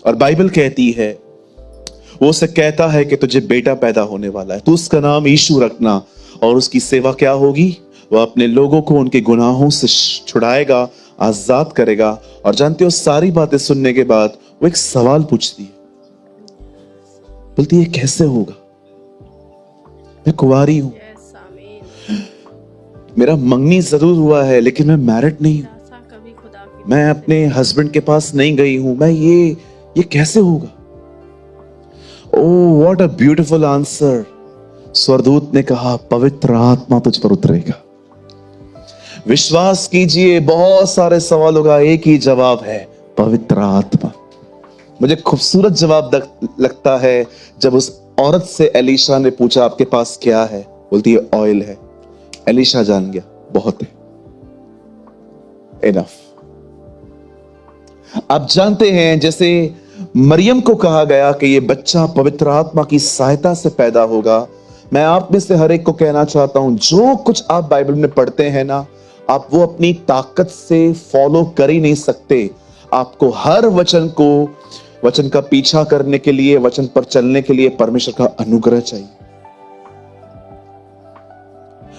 और बाइबल कहती है, वो उसे कहता है कि तुझे बेटा पैदा होने वाला है, तू उसका नाम यीशु रखना, और उसकी सेवा क्या होगी? वह अपने लोगों को उनके गुनाहों से छुड़ाएगा, आजाद करेगा। और जानते हो, सारी बातें सुनने के बाद वो एक सवाल पूछती है, बोलती है कैसे होगा? मैं कुंवारी हूं, मेरा मंगनी जरूर हुआ है, लेकिन मैं मैरिड नहीं हूं, मैं अपने हस्बैंड के पास नहीं गई हूं, मैं ये कैसे होगा? Oh what a beautiful answer. स्वर्गदूत ने कहा, पवित्र आत्मा तुझ पर उतरेगा। विश्वास कीजिए, बहुत सारे सवालों का एक ही जवाब है, पवित्र आत्मा। मुझे खूबसूरत जवाब लगता है जब उस औरत से एलीशा ने पूछा, आपके पास क्या है? बोलती है ऑयल है। एलीशा जान गया, बहुत है, इनफ। आप जानते हैं, जैसे मरियम को कहा गया कि ये बच्चा पवित्र आत्मा की सहायता से पैदा होगा, मैं आप में से हर एक को कहना चाहता हूं, जो कुछ आप बाइबल में पढ़ते हैं ना, आप वो अपनी ताकत से फॉलो कर ही नहीं सकते। आपको हर वचन का पीछा करने के लिए, वचन पर चलने के लिए परमेश्वर का अनुग्रह चाहिए।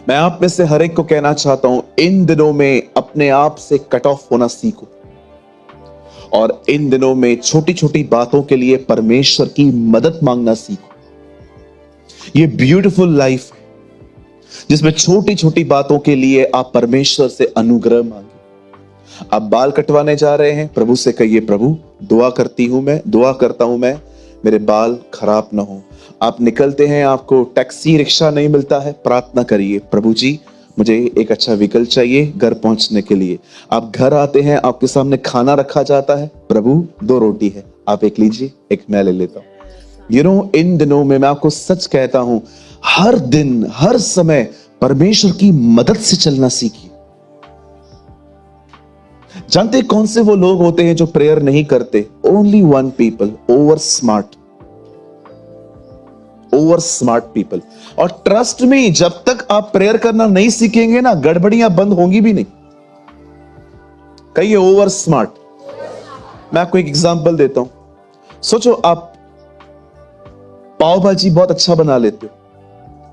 मैं आप में से हर एक को कहना चाहता हूं, इन दिनों में अपने आप से कट ऑफ होना सीखो, और इन दिनों में छोटी छोटी बातों के लिए परमेश्वर की मदद मांगना सीखो। ये ब्यूटीफुल लाइफ है जिसमें छोटी छोटी बातों के लिए आप परमेश्वर से अनुग्रह मांगे। आप बाल कटवाने जा रहे हैं, प्रभु से कहिए, प्रभु दुआ करता हूं मैं मेरे बाल खराब ना हो। आप निकलते हैं, आपको टैक्सी रिक्शा नहीं मिलता है, प्रार्थना करिए, प्रभु जी मुझे एक अच्छा व्हीकल चाहिए घर पहुंचने के लिए। आप घर आते हैं, आपके सामने खाना रखा जाता है, प्रभु 2 रोटी है, आप एक लीजिए, एक मैं ले लेता हूं। इन दिनों में मैं आपको सच कहता हूं, हर दिन हर समय परमेश्वर की मदद से चलना सीखिए। जानते कौन से वो लोग होते हैं जो प्रेयर नहीं करते? Only one people, over smart people. और ट्रस्ट में, जब तक आप प्रेयर करना नहीं सीखेंगे ना, गड़बड़ियां बंद होंगी भी नहीं। कहिए ओवर स्मार्ट। मैं आपको एक एग्जांपल देता हूं। सोचो, आप पाव भाजी बहुत अच्छा बना लेते हो,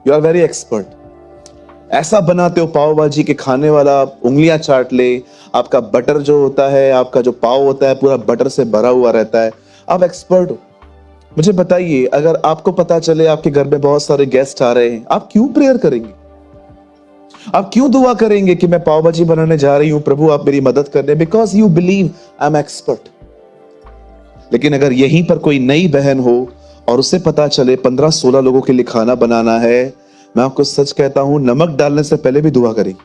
यू आर वेरी एक्सपर्ट। ऐसा बनाते हो पाव भाजी के खाने वाला उंगलियां चाट ले। आपका बटर जो होता है, आपका जो पाव होता है, पूरा बटर से भरा हुआ रहता है, आप एक्सपर्ट हो। मुझे बताइए, अगर आपको पता चले आपके घर में बहुत सारे गेस्ट आ रहे हैं, आप क्यों प्रेयर करेंगे? आप क्यों दुआ करेंगे कि मैं पाव भाजी बनाने जा रही हूं, प्रभु आप मेरी मदद कर दे? Because you believe I am expert. लेकिन अगर यहीं पर कोई नई बहन हो और उसे पता चले 15-16 लोगों के लिए खाना बनाना है, मैं आपको सच कहता हूं, नमक डालने से पहले भी दुआ करेगी,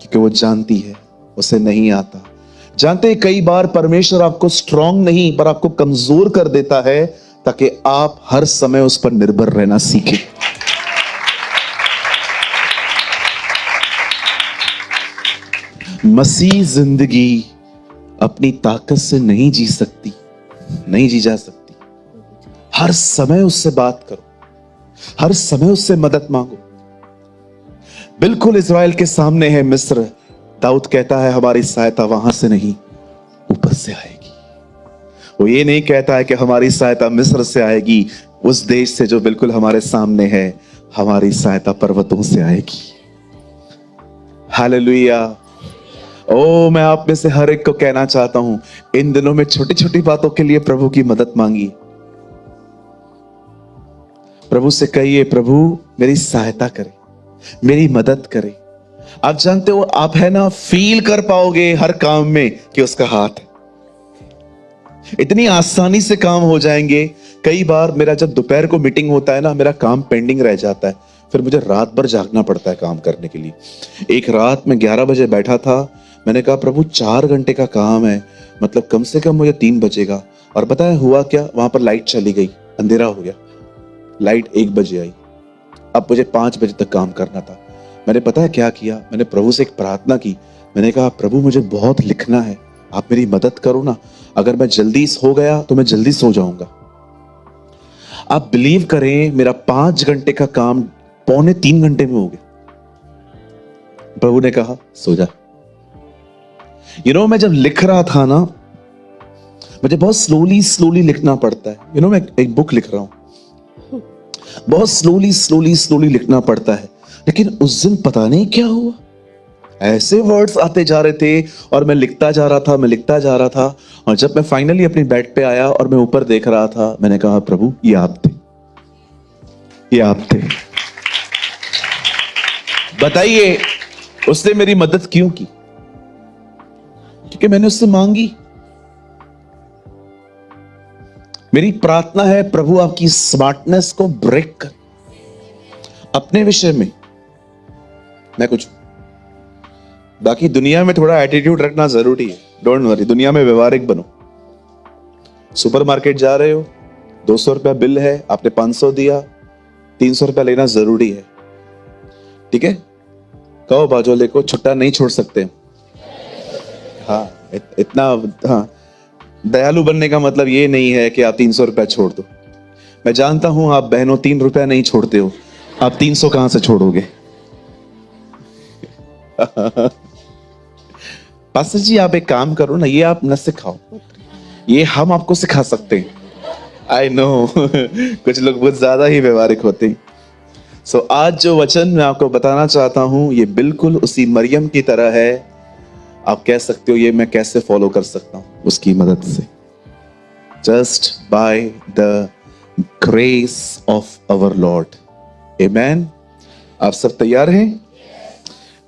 क्योंकि वो जानती है उसे नहीं आता। जानते हैं, कई बार परमेश्वर आपको स्ट्रांग नहीं पर आपको कमजोर कर देता है, ताकि आप हर समय उस पर निर्भर रहना सीखें। मसीह जिंदगी अपनी ताकत से नहीं जी जा सकती। हर समय उससे बात करो, हर समय उससे मदद मांगो। बिल्कुल इज़राइल के सामने है मिस्र, दाऊद कहता है हमारी सहायता वहां से नहीं, ऊपर से आएगी। वो ये नहीं कहता है कि हमारी सहायता मिस्र से आएगी, उस देश से जो बिल्कुल हमारे सामने है। हमारी सहायता पर्वतों से आएगी। हालेलुया। ओ, मैं आप में से हर एक को कहना चाहता हूं, इन दिनों में छोटी छोटी बातों के लिए प्रभु की मदद मांगिए। प्रभु से कहिए, प्रभु मेरी सहायता करे, मेरी मदद करे। आप जानते हो, आप है ना, फील कर पाओगे हर काम में कि उसका हाथ है। इतनी आसानी से काम हो जाएंगे। कई बार मेरा जब दोपहर को मीटिंग होता है ना, मेरा काम पेंडिंग रह जाता है, फिर मुझे रात भर जागना पड़ता है काम करने के लिए। एक रात में 11 बजे बैठा था, मैंने कहा प्रभु 4 घंटे का काम है, मतलब कम से कम मुझे 3 बजेगा। और पता है हुआ क्या? वहां पर लाइट चली गई, अंधेरा हो गया। लाइट 1 बजे आई, अब मुझे 5 बजे तक काम करना था। मैंने पता है क्या किया? मैंने प्रभु से एक प्रार्थना की। मैंने कहा प्रभु मुझे बहुत लिखना है, आप मेरी मदद करो ना। अगर मैं जल्दी सो गया तो मैं जल्दी सो जाऊंगा। आप बिलीव करें, मेरा 5 घंटे का काम 2.25 घंटे में हो गया। प्रभु ने कहा सो जा। मैं जब लिख रहा था ना, मुझे बहुत स्लोली स्लोली लिखना पड़ता है। मैं एक बुक लिख रहा हूं, बहुत स्लोली स्लोली स्लोली लिखना पड़ता है। लेकिन उस दिन पता नहीं क्या हुआ, ऐसे वर्ड्स आते जा रहे थे और मैं लिखता जा रहा था, मैं लिखता जा रहा था। और जब मैं फाइनली अपनी बेड पे आया और मैं ऊपर देख रहा था, मैंने कहा प्रभु ये आप थे, ये आप थे। बताइए उसने मेरी मदद क्यों की? क्योंकि मैंने उससे मांगी। मेरी प्रार्थना है प्रभु आपकी स्मार्टनेस को ब्रेक कर अपने विषय में। मैं कुछ बाकी दुनिया में थोड़ा एटीट्यूड रखना जरूरी है, डोंट वरी, दुनिया में व्यवहारिक बनो। सुपरमार्केट जा रहे हो, 200 रुपया बिल है, आपने 500 दिया, 300 रुपया लेना जरूरी है, ठीक है? कहो बाजू वाले को छुट्टा नहीं छोड़ सकते। हाँ, इतना हाँ, दयालु बनने का मतलब ये नहीं है कि आप 300 रुपया छोड़ दो। मैं जानता हूं आप बहनों 3 रुपया नहीं छोड़ते हो, आप 300 कहां से छोड़ोगे? पास्टर जी आप एक काम करो ना, ये आप न सिखाओ, ये हम आपको सिखा सकते हैं। आई नो कुछ लोग बहुत ज्यादा ही व्यवहारिक होते हैं। सो आज जो वचन मैं आपको बताना चाहता हूं, ये बिल्कुल उसी मरियम की तरह है। आप कह सकते हो ये मैं कैसे फॉलो कर सकता हूं उसकी मदद से। Just by the grace of our lord. Amen. आप सब तैयार हैं?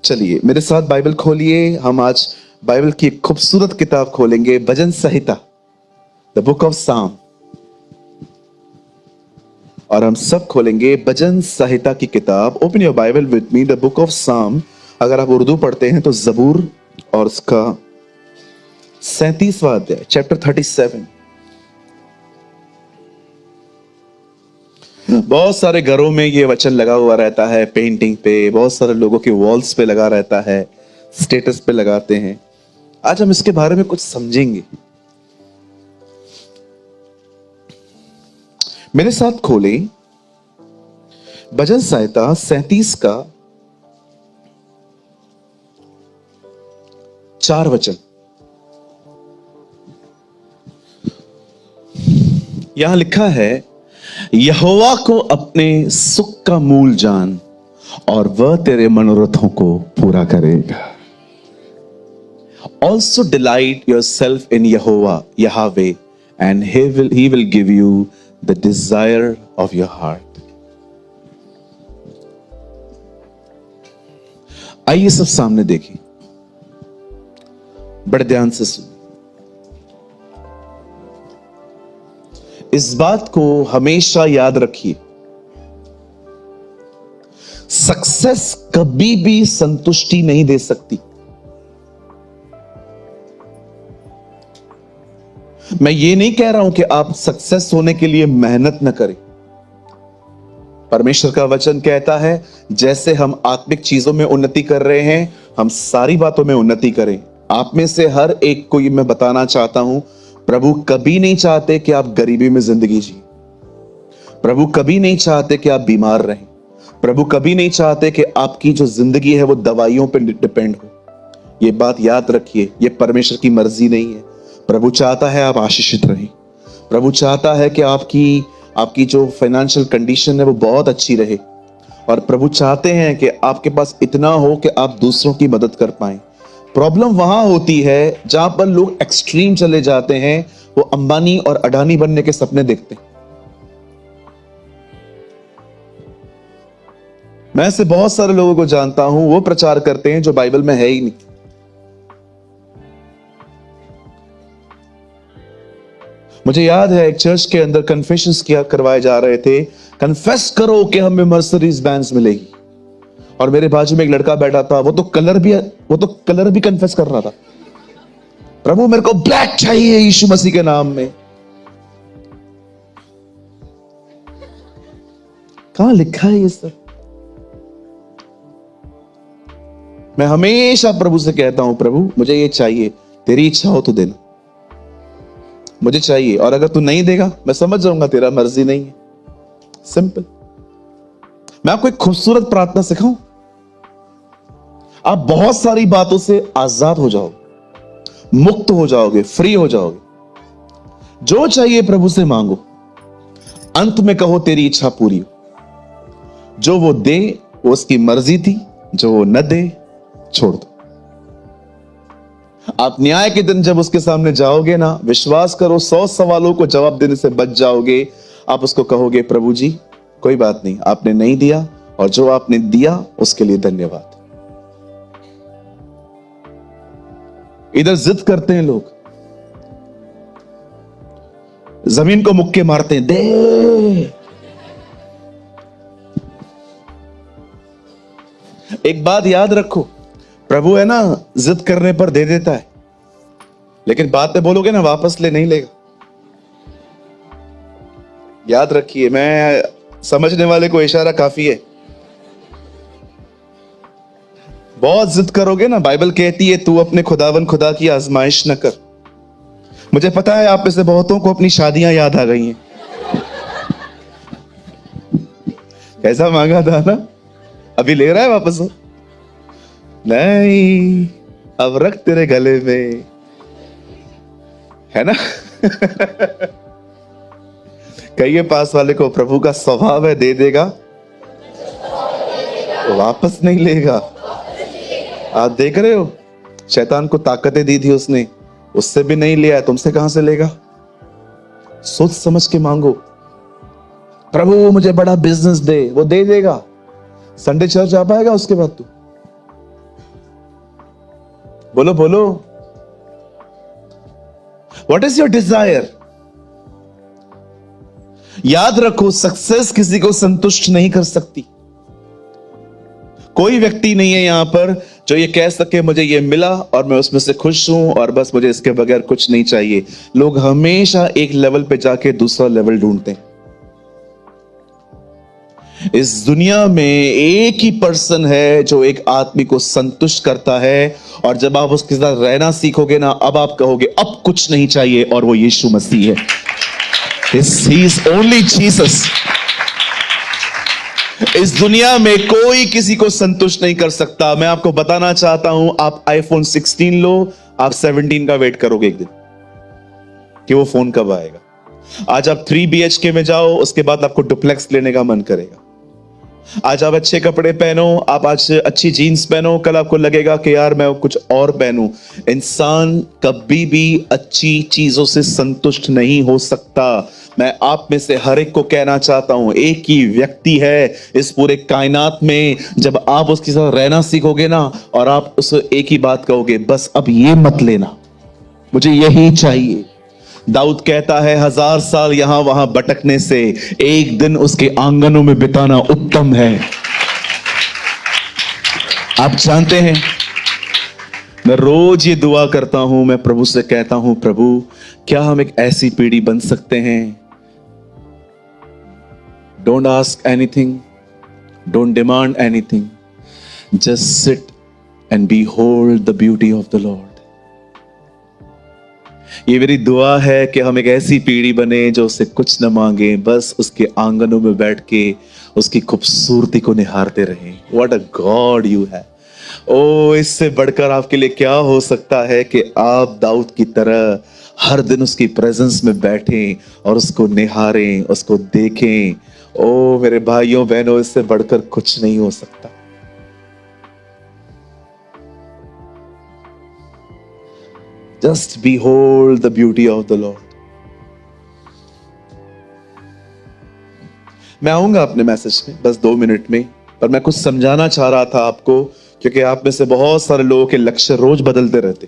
चलिए मेरे साथ बाइबल खोलिए। हम आज बाइबल की एक खूबसूरत किताब खोलेंगे, भजन संहिता, द बुक ऑफ साम। और हम सब खोलेंगे भजन संहिता की किताब। Open your Bible with me, the book of साम। अगर आप उर्दू पढ़ते हैं तो जबूर और उसका 37वां अध्याय, चैप्टर 37। बहुत सारे घरों में ये वचन लगा हुआ रहता है, पेंटिंग पे, बहुत सारे लोगों के वॉल्स पे लगा रहता है, स्टेटस पे लगाते हैं। आज हम इसके बारे में कुछ समझेंगे। मेरे साथ खोले भजन संहिता 37 का 4 वचन। यहां लिखा है, यहोवा को अपने सुख का मूल जान और वह तेरे मनोरथों को पूरा करेगा। Also delight yourself in Yahweh, and he will give you the desire of your heart. आइए सब सामने देखिए, बड़े ध्यान से सुन। इस बात को हमेशा याद रखिए, सक्सेस कभी भी संतुष्टि नहीं दे सकती। मैं ये नहीं कह रहा हूं कि आप सक्सेस होने के लिए मेहनत न करें। परमेश्वर का वचन कहता है जैसे हम आत्मिक चीजों में उन्नति कर रहे हैं, हम सारी बातों में उन्नति करें। आप में से हर एक को ये मैं बताना चाहता हूं, प्रभु कभी नहीं चाहते कि आप गरीबी में जिंदगी जिए। प्रभु कभी नहीं चाहते कि आप बीमार रहें। प्रभु कभी नहीं चाहते कि आपकी जो जिंदगी है वो दवाइयों पर डिपेंड हो। ये बात याद रखिए, ये परमेश्वर की मर्जी नहीं है। प्रभु चाहता है आप आशीषित रहें। प्रभु चाहता है कि आपकी जो फाइनेंशियल कंडीशन है वो बहुत अच्छी रहे। और प्रभु चाहते हैं कि आपके पास इतना हो कि आप दूसरों की मदद कर पाएं। प्रॉब्लम वहां होती है जहां पर लोग एक्सट्रीम चले जाते हैं, वो अंबानी और अडानी बनने के सपने देखते हैं। मैं ऐसे बहुत सारे लोगों को जानता हूं, वो प्रचार करते हैं जो बाइबल में है ही नहीं। मुझे याद है एक चर्च के अंदर कन्फेशंस करवाए जा रहे थे, कन्फेस करो कि हमें मर्सिडीज बेंज मिलेगी। और मेरे बाजू में एक लड़का बैठा था, वो तो कलर भी कन्फेस कर रहा था, प्रभु मेरे को ब्लैक चाहिए यीशु मसीह के नाम में। कहां लिखा है ये सब? मैं हमेशा प्रभु से कहता हूं, प्रभु मुझे ये चाहिए, तेरी इच्छा हो तो देना, मुझे चाहिए। और अगर तू नहीं देगा मैं समझ जाऊंगा तेरा मर्जी नहीं है। सिंपल। मैं आपको एक खूबसूरत प्रार्थना सिखाऊं, आप बहुत सारी बातों से आजाद हो जाओगे, मुक्त हो जाओगे, फ्री हो जाओगे। जो चाहिए प्रभु से मांगो, अंत में कहो तेरी इच्छा पूरी हो। जो वो दे वो उसकी मर्जी थी, जो वो न दे छोड़ दो। आप न्याय के दिन जब उसके सामने जाओगे ना, विश्वास करो 100 सवालों को जवाब देने से बच जाओगे। आप उसको कहोगे प्रभु जी कोई बात नहीं, आपने नहीं दिया और जो आपने दिया उसके लिए धन्यवाद। इधर जिद करते हैं लोग, जमीन को मुक्के मारते हैं, दे। एक बात याद रखो, प्रभु है ना जिद करने पर दे देता है, लेकिन बात में बोलोगे ना वापस ले नहीं लेगा। याद रखिए, मैं समझने वाले को इशारा काफी है। बहुत जिद करोगे ना, बाइबल कहती है तू अपने खुदावन खुदा की आजमाइश न कर। मुझे पता है आप में से बहुतों को अपनी शादियां याद आ गई हैं। कैसा मांगा था ना, अभी ले रहा है वापस? नहीं, अब रख तेरे गले में, है ना? कहिए पास वाले को, प्रभु का स्वभाव है दे देगा, वापस नहीं लेगा। आप देख रहे हो, शैतान को ताकतें दी थी उसने, उससे भी नहीं लिया, तुमसे कहां से लेगा? सोच समझ के मांगो। प्रभु मुझे बड़ा बिजनेस दे, वो दे देगा। संडे चर्च आ पाएगा उसके बाद? तू बोलो बोलो, व्हाट इज योर डिजायर? याद रखो, सक्सेस किसी को संतुष्ट नहीं कर सकती। कोई व्यक्ति नहीं है यहां पर जो ये कह सके मुझे ये मिला और मैं उसमें से खुश हूं और बस मुझे इसके बगैर कुछ नहीं चाहिए। लोग हमेशा एक लेवल पे जाके दूसरा लेवल ढूंढते हैं। इस दुनिया में एक ही पर्सन है जो एक आदमी को संतुष्ट करता है, और जब आप उसके साथ रहना सीखोगे ना, अब आप कहोगे अब कुछ नहीं चाहिए, और वो यीशु मसीह है। He is only Jesus। इस दुनिया में कोई किसी को संतुष्ट नहीं कर सकता। मैं आपको बताना चाहता हूं, आप आईफोन 16 लो, आप 17 का वेट करोगे एक दिन कि वो फोन कब आएगा। आज आप 3 BHK में जाओ, उसके बाद आपको डुप्लेक्स लेने का मन करेगा। आज आप अच्छे कपड़े पहनो, आप आज अच्छी जीन्स पहनो, कल आपको लगेगा कि यार मैं कुछ और पहनूं। इंसान कभी भी अच्छी चीजों से संतुष्ट नहीं हो सकता। मैं आप में से हर एक को कहना चाहता हूं, एक ही व्यक्ति है इस पूरे कायनात में, जब आप उसके साथ रहना सीखोगे ना, और आप उसे एक ही बात कहोगे, बस अब ये मत लेना, मुझे यही चाहिए। दाऊद कहता है 1000 साल यहां वहां भटकने से एक दिन उसके आंगनों में बिताना उत्तम है। आप जानते हैं, मैं रोज ये दुआ करता हूं, मैं प्रभु से कहता हूं, प्रभु क्या हम एक ऐसी पीढ़ी बन सकते हैं, don't ask anything, don't demand anything, just sit and behold the beauty of the Lord. ये मेरी दुआ है कि हम एक ऐसी पीढ़ी बने जो उससे कुछ न मांगे, बस उसके आंगनों में बैठ के उसकी खूबसूरती को निहारते रहें। व्हाट अ गॉड यू है। ओ, इससे बढ़कर आपके लिए क्या हो सकता है कि आप दाऊद की तरह हर दिन उसकी प्रेजेंस में बैठें और उसको निहारें, उसको देखें। ओ मेरे भाइयों बहनों, इससे बढ़कर कुछ नहीं हो सकता। Just behold the beauty of the Lord। मैं आऊंगा अपने मैसेज में बस 2 मिनट में, पर मैं कुछ समझाना चाह रहा था आपको, क्योंकि आप में से बहुत सारे लोगों के लक्ष्य रोज बदलते रहते।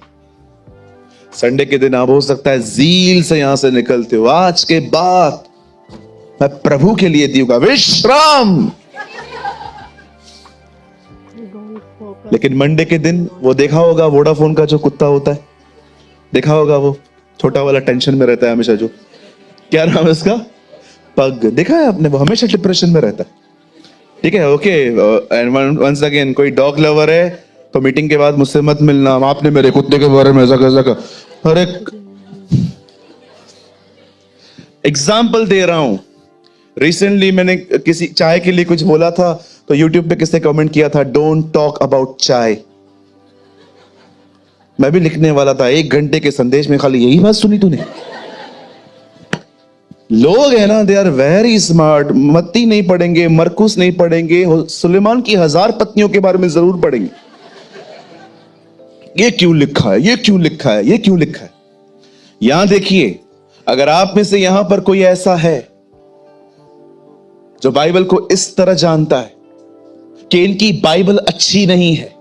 संडे के दिन आप हो सकता है जील से यहां से निकलते हो, आज के बाद मैं प्रभु के लिए दूंगा विश्राम, लेकिन मंडे के दिन वो देखा होगा वोडाफोन का जो कुत्ता होता है, देखा होगा वो छोटा वाला, टेंशन में रहता है हमेशा, जो क्या नाम है उसका, पग, देखा है आपने? वो हमेशा डिप्रेशन में रहता है। ठीक है, ओके। एंड वंस अगेन, कोई डॉग लवर है तो मीटिंग के बाद मुझसे मत मिलना, आपने मेरे कुत्ते के बारे में ऐसा कैसा का। हर एक एग्जाम्पल दे रहा हूं। रिसेंटली मैंने किसी चाय के लिए कुछ बोला था, तो यूट्यूब पे किसने कमेंट किया था, डोंट टॉक अबाउट चाय। मैं भी लिखने वाला था, 1 घंटे के संदेश में खाली यही बात सुनी तूने। लोग है ना, दे आर वेरी स्मार्ट, मत्ती नहीं पढ़ेंगे, मरकुस नहीं पढ़ेंगे, सुलेमान की 1000 पत्नियों के बारे में जरूर पढ़ेंगे। ये क्यों लिखा है, ये क्यों लिखा है, ये क्यों लिखा है। यहां देखिए, अगर आप में से यहां पर कोई ऐसा है जो बाइबल को इस तरह जानता है कि इनकी बाइबल अच्छी नहीं है,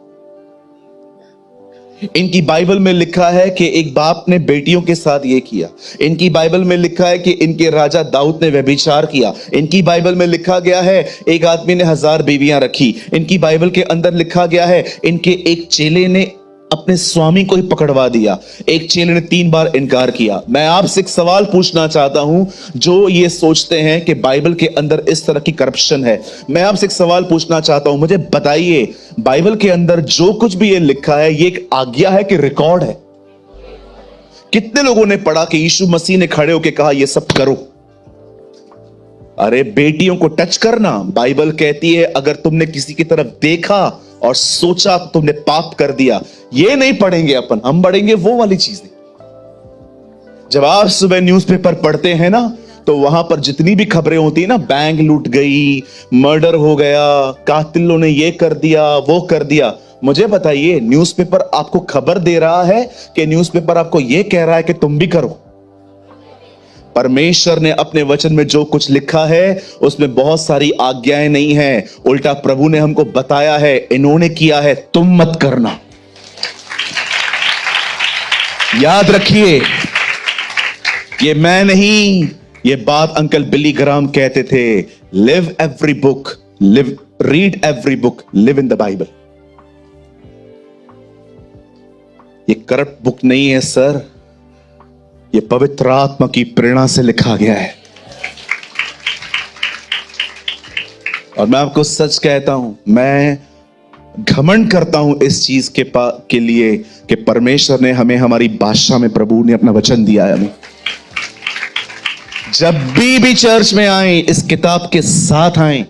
इनकी बाइबल में लिखा है कि एक बाप ने बेटियों के साथ ये किया, इनकी बाइबल में लिखा है कि इनके राजा दाऊद ने व्यभिचार किया, इनकी बाइबल में लिखा गया है एक आदमी ने 1000 बीवियां रखी, इनकी बाइबल के अंदर लिखा गया है इनके एक चेले ने अपने स्वामी को ही पकड़वा दिया, एक चेले ने 3 बार इनकार किया। मैं आपसे एक सवाल पूछना चाहता हूं, जो ये सोचते हैं कि बाइबल के अंदर इस तरह की करप्शन है, मैं आपसे एक सवाल पूछना चाहता हूं, मुझे बताइए बाइबल के अंदर जो कुछ भी ये लिखा है, ये एक आज्ञा है कि रिकॉर्ड है? कितने लोगों ने पढ़ा कि यीशु मसीह ने खड़े होकर कहा ये सब करो? अरे बेटियों को टच करना, बाइबल कहती है अगर तुमने किसी की तरफ देखा और सोचा तो तुमने पाप कर दिया। ये नहीं पढ़ेंगे अपन, हम पढ़ेंगे वो वाली चीजें। जब आप सुबह न्यूज़पेपर पढ़ते हैं ना, तो वहां पर जितनी भी खबरें होती है ना, बैंक लूट गई, मर्डर हो गया, कातिलों ने ये कर दिया, वो कर दिया, मुझे बताइए न्यूज़पेपर आपको खबर दे रहा है कि न्यूज़पेपर आपको यह कह रहा है कि तुम भी करो? परमेश्वर ने अपने वचन में जो कुछ लिखा है उसमें बहुत सारी आज्ञाएं नहीं है, उल्टा प्रभु ने हमको बताया है, इन्होंने किया है, तुम मत करना। याद रखिए, ये मैं नहीं, ये बात अंकल बिली ग्राम कहते थे, live every book, read every book, live in the Bible. ये करप्ट बुक नहीं है सर, ये पवित्र आत्मा की प्रेरणा से लिखा गया है। और मैं आपको सच कहता हूं, मैं घमंड करता हूं इस चीज के लिए कि परमेश्वर ने हमें हमारी भाषा में, प्रभु ने अपना वचन दिया है हमें। जब भी चर्च में आए, इस किताब के साथ आए।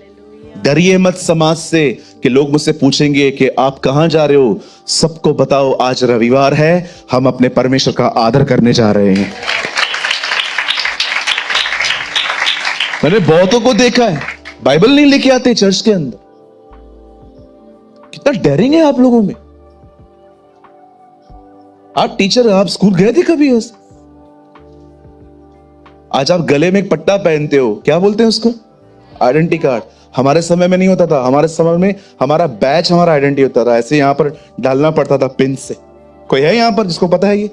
डरिए मत समाज से कि लोग मुझसे पूछेंगे कि आप कहां जा रहे हो। सबको बताओ आज रविवार है, हम अपने परमेश्वर का आदर करने जा रहे हैं। मैंने बहुतों को देखा है बाइबल नहीं लेके आते चर्च के अंदर। कितना डेयरिंग है आप लोगों में। आप टीचर, आप स्कूल गए थे कभी ऐसे? आज आप गले में एक पट्टा पहनते हो, क्या बोलते हैं उसको? Identity card. हमारे समय में नहीं होता था, हमारे समय में हमारा बैच हमारा आइडेंटिटी होता था, ऐसे यहां पर डालना पड़ता था पिन से। कोई है यहां पर जिसको पता है ये?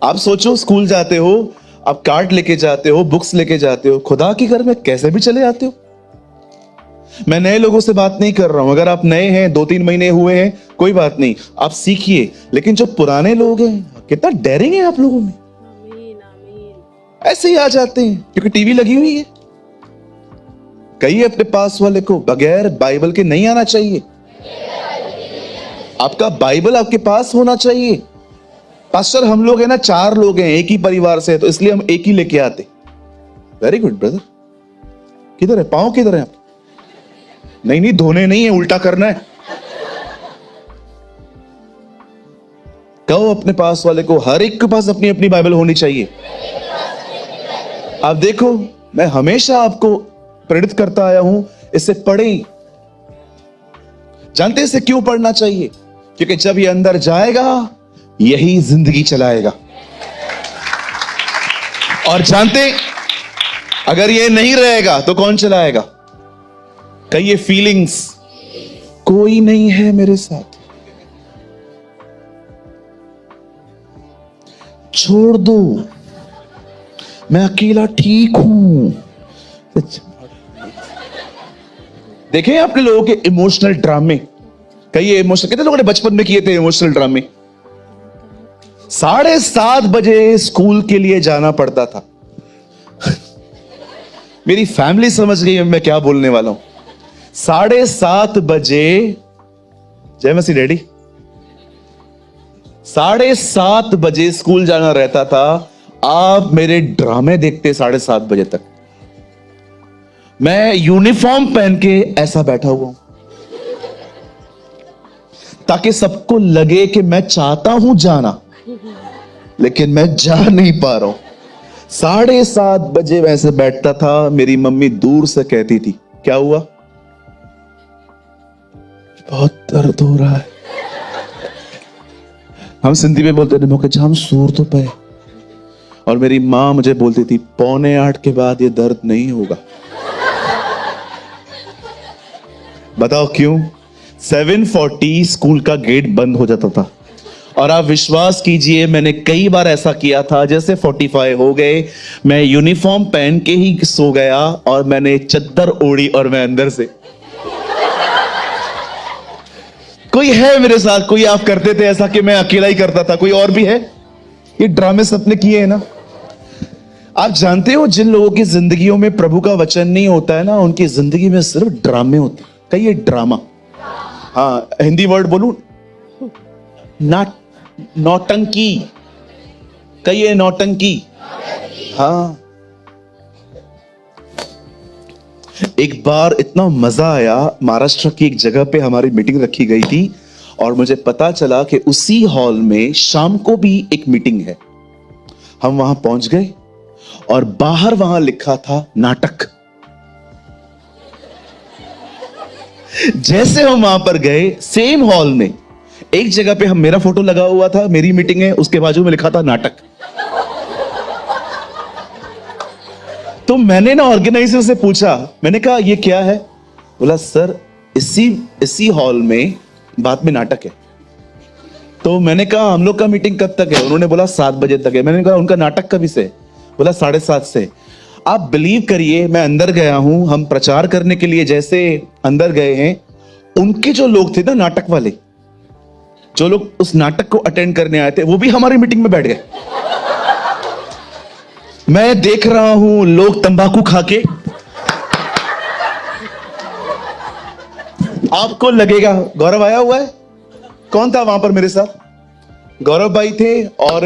आप सोचो, स्कूल जाते हो, आप कार्ड लेके जाते हो, बुक्स लेके जाते हो, खुदा के घर में कैसे भी चले आते हो। मैं नए लोगों से बात नहीं कर रहा हूं, अगर आप नए हैं, 2-3 महीने हुए हैं, कोई बात नहीं, आप सीखिए। लेकिन जो पुराने लोग हैं, कितना डेयरिंग है आप लोगों में। ऐसे ही आ जाते हैं क्योंकि टीवी लगी हुई है। कहिए अपने पास वाले को, बगैर बाइबल के नहीं आना चाहिए। आपका बाइबल आपके पास होना चाहिए। पास्टर, हम लोग है ना 4 लोग हैं, एक ही परिवार से, तो इसलिए हम एक ही लेके आते। Very good brother. किधर है पांव, किधर है आप? नहीं, धोने नहीं है, उल्टा करना है। कहो अपने पास वाले को, हर एक के पास अपनी अपनी बाइबल होनी चाहिए। आप देखो, मैं हमेशा आपको प्रेरित करता आया हूं, इसे पढ़ें। जानते हैं इसे क्यों पढ़ना चाहिए? क्योंकि जब ये अंदर जाएगा, यही जिंदगी चलाएगा। और जानते, अगर ये नहीं रहेगा तो कौन चलाएगा? कहिए फीलिंग्स, कोई नहीं है मेरे साथ, छोड़ दो, मैं अकेला ठीक हूं। देखें आपने लोगों के इमोशनल ड्रामे, कई इमोशनल, कितने लोगों ने बचपन में किए थे इमोशनल ड्रामे? 7:30 बजे स्कूल के लिए जाना पड़ता था। मेरी फैमिली समझ गई मैं क्या बोलने वाला हूं। 7:30 बजे, जय मसीह डैडी, 7:30 बजे स्कूल जाना रहता था। आप मेरे ड्रामे देखते 7:30 बजे तक। मैं यूनिफॉर्म पहन के ऐसा बैठा हुआ हूं ताकि सबको लगे कि मैं चाहता हूं जाना, लेकिन मैं जा नहीं पा रहा हूं। 7:30 वैसे बैठता था, मेरी मम्मी दूर से कहती थी, क्या हुआ? बहुत दर्द हो रहा है। हम सिंधी में बोलते थे, मौके जाम सूर तो पे। और मेरी माँ मुझे बोलती थी, 7:45 के बाद ये दर्द नहीं होगा। बताओ क्यों? 7:40 स्कूल का गेट बंद हो जाता था। और आप विश्वास कीजिए, मैंने कई बार ऐसा किया था, जैसे 45 हो गए, मैं यूनिफॉर्म पहन के ही सो गया और मैंने चद्दर ओढ़ी और मैं अंदर से। कोई है मेरे साथ? कोई आप करते थे ऐसा कि मैं अकेला ही करता था? कोई और भी है? ये ड्रामे सबने किए हैं ना। आप जानते हो, जिन लोगों की जिंदगियों में प्रभु का वचन नहीं होता है ना, उनकी जिंदगी में सिर्फ ड्रामे होते हैं। कहिए ड्रामा। हाँ, हिंदी वर्ड बोलूं, नौटंकी। कहिए नौटंकी। हाँ, एक बार इतना मजा आया, महाराष्ट्र की एक जगह पे हमारी मीटिंग रखी गई थी और मुझे पता चला कि उसी हॉल में शाम को भी एक मीटिंग है। हम वहां पहुंच गए और बाहर वहां लिखा था नाटक। जैसे हम वहां पर गए, सेम हॉल में एक जगह पे हम, मेरा फोटो लगा हुआ था, मेरी मीटिंग है, उसके बाजू में लिखा था नाटक। तो मैंने ना ऑर्गेनाइजर से पूछा, मैंने कहा ये क्या है? बोला सर, इसी हॉल में बाद में नाटक है। तो मैंने कहा हम लोग का मीटिंग कब तक है? उन्होंने बोला 7 बजे तक है। मैंने कहा उनका नाटक कभी से? बोला 7:30 से। आप बिलीव करिए, मैं अंदर गया हूं, हम प्रचार करने के लिए जैसे अंदर गए हैं, उनके जो लोग थे ना, नाटक वाले, जो लोग उस नाटक को अटेंड करने आए थे, वो भी हमारी मीटिंग में बैठ गए। मैं देख रहा हूं लोग तंबाकू खा के, आपको लगेगा गौरव आया हुआ है। कौन था वहां पर मेरे साथ? गौरव भाई थे और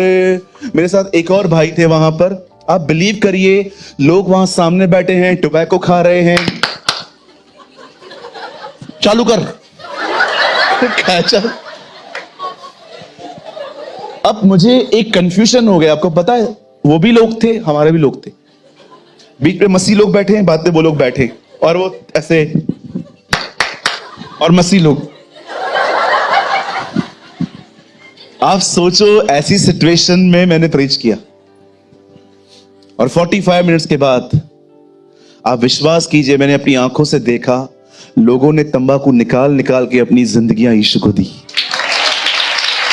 मेरे साथ एक और भाई थे वहां पर। आप बिलीव करिए, लोग वहां सामने बैठे हैं, टोबैको खा रहे हैं। चालू कर। चल। अब मुझे एक कंफ्यूजन हो गया, आपको पता है, वो भी लोग थे, हमारे भी लोग थे, बीच में मसीह लोग बैठे हैं, बाद में वो लोग बैठे और वो ऐसे, और मसीह लोग। आप सोचो, ऐसी सिचुएशन में मैंने प्रीच किया और 45 मिनट्स के बाद, आप विश्वास कीजिए, मैंने अपनी आंखों से देखा, लोगों ने तंबाकू निकाल निकाल के अपनी जिंदगियां यीशु को दी।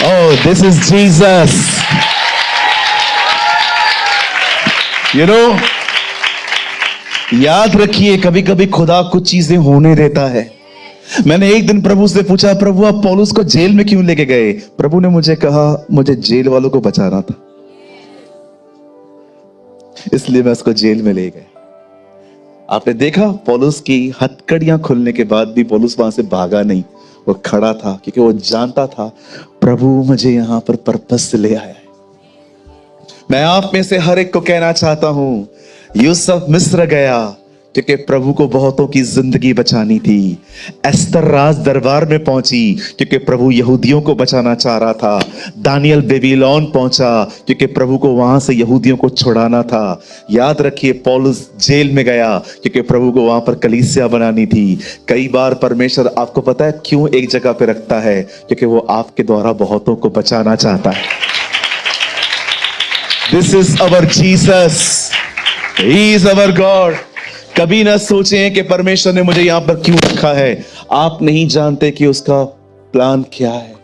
Oh, this is Jesus. You know, याद रखिए, कभी कभी खुदा कुछ चीजें होने देता है। मैंने एक दिन प्रभु से पूछा, प्रभु आप पौलुस को जेल में क्यों लेके गए? प्रभु ने मुझे कहा, मुझे जेल वालों को बचाना था, इसलिए मैं उसको जेल में ले गया। आपने देखा, पौलुस की हथकड़ियां खुलने के बाद भी पौलुस वहां से भागा नहीं, वो खड़ा था, क्योंकि वो जानता था प्रभु मुझे यहां पर पर्पस से ले आया है। मैं आप में से हर एक को कहना चाहता हूं, यूसुफ मिस्र गया क्योंकि प्रभु को बहुतों की जिंदगी बचानी थी। एस्तर राज दरबार में पहुंची क्योंकि प्रभु यहूदियों को बचाना चाह रहा था। दानियल बेबीलोन पहुंचा क्योंकि प्रभु को वहां से यहूदियों को छुड़ाना था। याद रखिए, पौलुस जेल में गया क्योंकि प्रभु को वहां पर कलीसिया बनानी थी। कई बार परमेश्वर, आपको पता है क्यों एक जगह पे रखता है? क्योंकि वो आपके द्वारा बहुतों को बचाना चाहता है। This is our Jesus, he is our God. कभी ना सोचें कि परमेश्वर ने मुझे यहां पर क्यों रखा है। आप नहीं जानते कि उसका प्लान क्या है।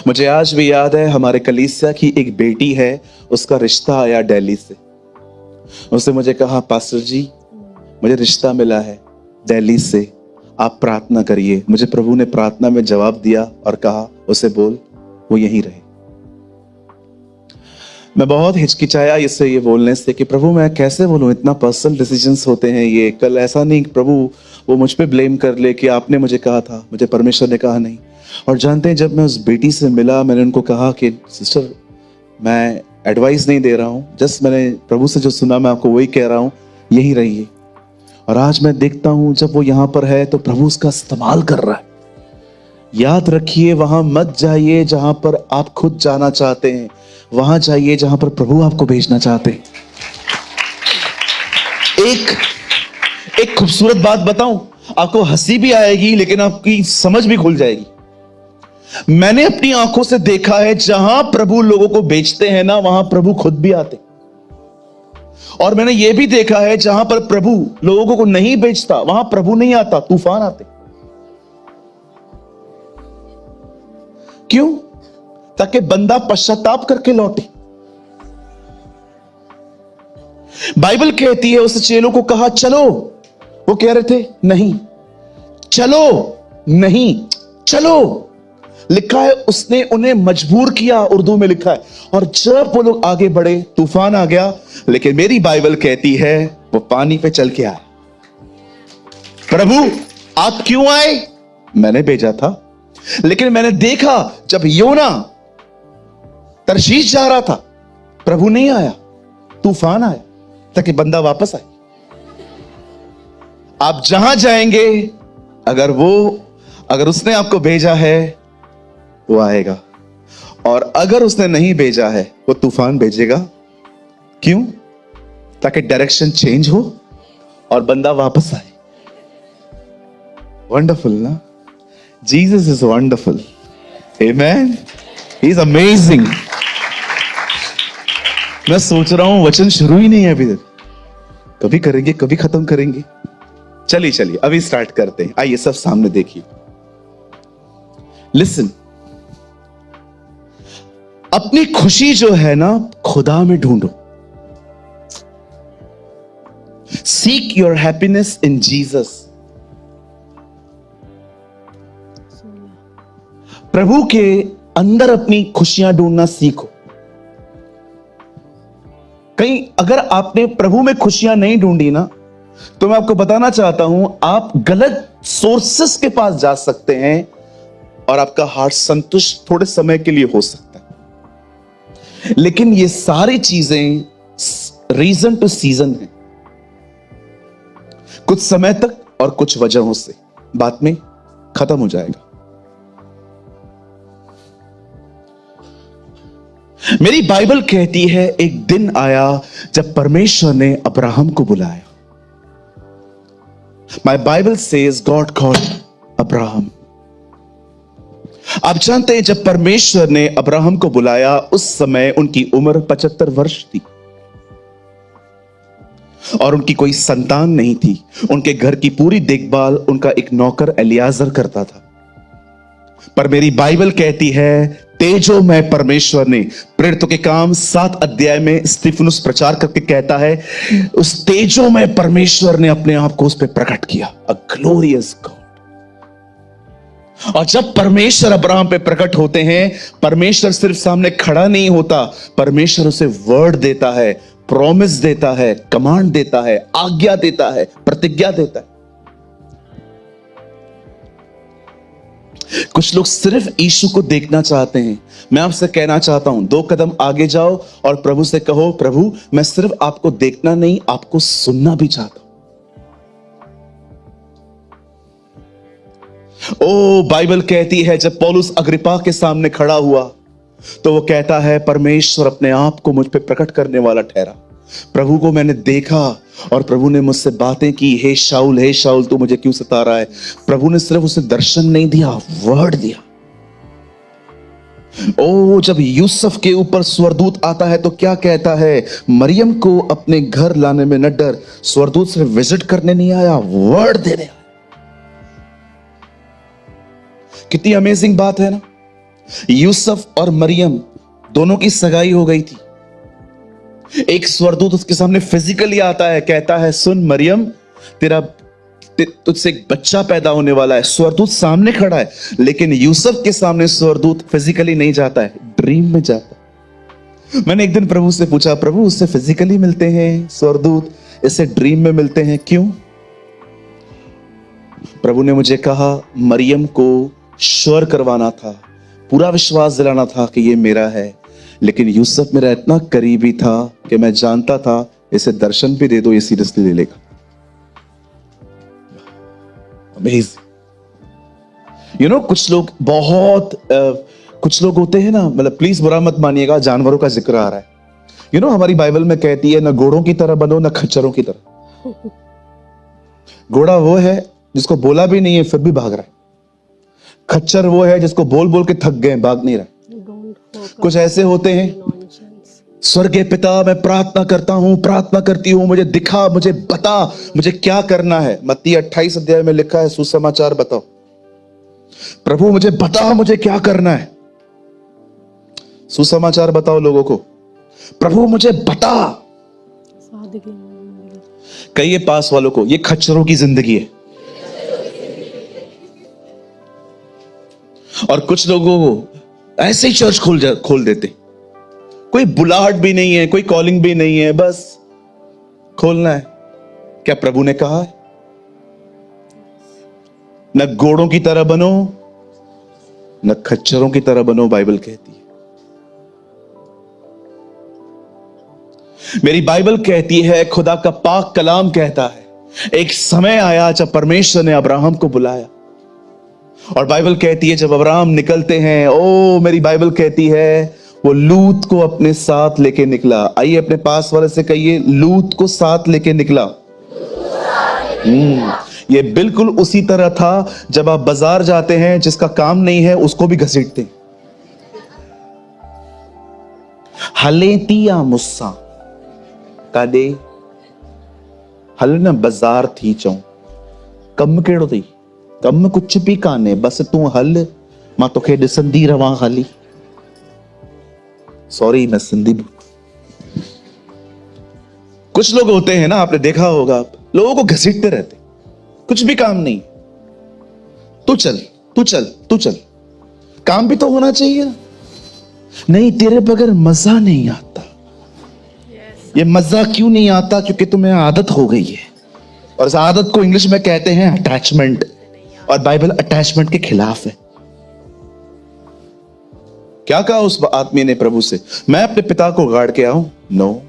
मुझे आज भी याद है, हमारे कलीसिया की एक बेटी है, उसका रिश्ता आया दिल्ली से। उसने मुझे कहा, पास्टर जी मुझे रिश्ता मिला है दिल्ली से, आप प्रार्थना करिए। मुझे प्रभु ने प्रार्थना में जवाब दिया और कहा, उसे बोल वो यहीं रहे। मैं बहुत हिचकिचाया इससे, ये बोलने से कि प्रभु मैं कैसे बोलूं, इतना पर्सनल डिसीजंस होते हैं ये। कल ऐसा नहीं प्रभु वो मुझ पे ब्लेम कर ले कि आपने मुझे कहा था, मुझे परमेश्वर ने कहा नहीं। और जानते हैं, जब मैं उस बेटी से मिला, मैंने उनको कहा कि सिस्टर मैं एडवाइस नहीं दे रहा हूं, जस्ट मैंने प्रभु से जो सुना मैं आपको वही कह रहा हूं, यही रहिए। और आज मैं देखता हूं जब वो यहां पर है तो प्रभु उसका इस्तेमाल कर रहा है। याद रखिए, वहां मत जाइए जहां पर आप खुद जाना चाहते हैं, वहां जाइए जहां पर प्रभु आपको भेजना चाहते हैं। एक खूबसूरत बात बताऊं, आपको हंसी भी आएगी लेकिन आपकी समझ भी खुल जाएगी। मैंने अपनी आंखों से देखा है, जहां प्रभु लोगों को बेचते हैं ना, वहां प्रभु खुद भी आते। और मैंने यह भी देखा है, जहां पर प्रभु लोगों को नहीं बेचता, वहां प्रभु नहीं आता, तूफान आते। क्यों? ताकि बंदा पश्चाताप करके लौटे। बाइबल कहती है, उस चेलों को कहा चलो, वो कह रहे थे नहीं, चलो नहीं, चलो। लिखा है उसने उन्हें मजबूर किया, उर्दू में लिखा है। और जब वो लोग आगे बढ़े, तूफान आ गया। लेकिन मेरी बाइबल कहती है वो पानी पे चल के आए। प्रभु आप क्यों आए? मैंने भेजा था। लेकिन मैंने देखा जब योना तरशीश जा रहा था, प्रभु नहीं आया, तूफान आया ताकि बंदा वापस आए। आप जहां जाएंगे, अगर उसने आपको भेजा है, वो आएगा। और अगर उसने नहीं भेजा है, वो तूफान भेजेगा। क्यों? ताकि डायरेक्शन चेंज हो और बंदा वापस आए। वंडरफुल ना? Jesus is wonderful. Amen. He is amazing. मैं सोच रहा हूं वचन शुरू ही नहीं है अभी तक। कभी करेंगे, कभी खत्म करेंगे। चलिए अभी स्टार्ट करते हैं। आइए सब सामने देखिए। लिसन, अपनी खुशी जो है ना, खुदा में ढूंढो। Seek your happiness in Jesus. प्रभु के अंदर अपनी खुशियां ढूंढना सीखो। कहीं अगर आपने प्रभु में खुशियां नहीं ढूंढी ना, तो मैं आपको बताना चाहता हूं, आप गलत सोर्सेस के पास जा सकते हैं और आपका हार्ट संतुष्ट थोड़े समय के लिए हो सकता है। लेकिन ये सारी चीजें रीजन टू सीजन है। कुछ समय तक और कुछ वजहों से बाद में खत्म हो जाएगा। मेरी बाइबल कहती है, एक दिन आया जब परमेश्वर ने अब्राहम को बुलाया। My Bible says God called Abraham. आप जानते हैं, जब परमेश्वर ने अब्राहम को बुलाया, उस समय उनकी उम्र 75 वर्ष थी और उनकी कोई संतान नहीं थी। उनके घर की पूरी देखभाल उनका एक नौकर एलियाजर करता था। पर मेरी बाइबल कहती है, तेजो में परमेश्वर ने, प्रेरितों के काम 7 अध्याय में स्तिफनुस प्रचार करके कहता है, उस तेजो में परमेश्वर ने अपने आप को उस पर प्रकट किया। अ ग्लोरियस गॉड। और जब परमेश्वर अब्राहम पे प्रकट होते हैं, परमेश्वर सिर्फ सामने खड़ा नहीं होता, परमेश्वर उसे वर्ड देता है, प्रॉमिस देता है, कमांड देता है, आज्ञा देता है, प्रतिज्ञा देता है। कुछ लोग सिर्फ यीशु को देखना चाहते हैं। मैं आपसे कहना चाहता हूं, 2 कदम आगे जाओ और प्रभु से कहो, प्रभु मैं सिर्फ आपको देखना नहीं, आपको सुनना भी चाहता हूं। ओ बाइबल कहती है, जब पौलुस अग्रिपा के सामने खड़ा हुआ तो वो कहता है, परमेश्वर अपने आप को मुझ पे प्रकट करने वाला ठहरा। प्रभु को मैंने देखा और प्रभु ने मुझसे बातें की, हे शाऊल तू मुझे क्यों सता रहा है। प्रभु ने सिर्फ उसे दर्शन नहीं दिया, वर्ड दिया। ओ जब यूसुफ के ऊपर स्वर्गदूत आता है तो क्या कहता है, मरियम को अपने घर लाने में न डर, स्वर्गदूत सिर्फ विजिट करने नहीं आया, वर्ड देने आया। कितनी अमेजिंग बात है ना। यूसुफ और मरियम दोनों की सगाई हो गई थी। एक स्वर्गदूत उसके सामने फिजिकली आता है, कहता है, सुन मरियम, तुझसे एक बच्चा पैदा होने वाला है। स्वर्गदूत सामने खड़ा है, लेकिन यूसुफ के सामने स्वर्गदूत फिजिकली नहीं जाता है, ड्रीम में जाता है। मैंने एक दिन प्रभु से पूछा, प्रभु उससे फिजिकली मिलते हैं स्वर्गदूत, इससे ड्रीम में मिलते हैं, क्यों? प्रभु ने मुझे कहा, मरियम को श्योर करवाना था, पूरा विश्वास दिलाना था कि ये मेरा है। लेकिन यूसुफ मेरा इतना करीबी था कि मैं जानता था इसे दर्शन भी दे दो, ये सीरियसली ले लेगा। अमेजिंग। कुछ लोग बहुत कुछ लोग होते हैं ना, मतलब प्लीज बुरा मत मानिएगा, जानवरों का जिक्र आ रहा है। हमारी बाइबल में कहती है, ना घोड़ों की तरह बनो ना खच्चरों की तरह। घोड़ा वो है जिसको बोला भी नहीं है फिर भी भाग रहा है। खच्चर वो है जिसको बोल बोल के थक गए, भाग नहीं रहा। कुछ ऐसे होते हैं, स्वर्गीय पिता मैं प्रार्थना करता हूं, प्रार्थना करती हूं, मुझे दिखा, मुझे बता, मुझे क्या करना है। मत्ती 28 अध्याय में लिखा है, सुसमाचार बताओ। प्रभु मुझे बता, मुझे क्या करना है। सुसमाचार बताओ लोगों को, प्रभु मुझे बता। कहिए पास वालों को, ये खच्चरों की जिंदगी है। और कुछ लोगों को ऐसे ही चर्च खोल देते, कोई बुलाहट भी नहीं है, कोई कॉलिंग भी नहीं है, बस खोलना है। क्या प्रभु ने कहा है, न घोड़ों की तरह बनो न खच्चरों की तरह बनो, बाइबल कहती है। मेरी बाइबल कहती है, खुदा का पाक कलाम कहता है, एक समय आया जब परमेश्वर ने अब्राहम को बुलाया। और बाइबल कहती है जब अब्राहम निकलते हैं, मेरी बाइबल कहती है वो लूत को अपने साथ लेके निकला। आइए अपने पास वाले से कहिए, लूत को साथ लेके निकला। ये बिल्कुल उसी तरह था जब आप बाजार जाते हैं, जिसका काम नहीं है उसको भी घसीटते हैं। हलेतिया मुस्सा कादे हल न बाजार थी चऊं कम केड़ो थी, कम कुछ भी काने, बस तू हल, मां तोखे ॾिसंदी रवां हाली। सॉरी मैं सिंधी। कुछ लोग होते हैं ना, आपने देखा होगा, आप लोगों को घसीटते रहते, कुछ भी काम नहीं, तू चल तू चल तू चल, काम भी तो होना चाहिए ना। नहीं, तेरे बगैर मजा नहीं आता। ये मजा क्यों नहीं आता? क्योंकि तुम्हें आदत हो गई है, और इस आदत को इंग्लिश में कहते हैं अटैचमेंट, और बाइबल अटैचमेंट के खिलाफ है। क्या कहा उस आदमी ने प्रभु से, मैं अपने पिता को गाड़ के आऊं? नो,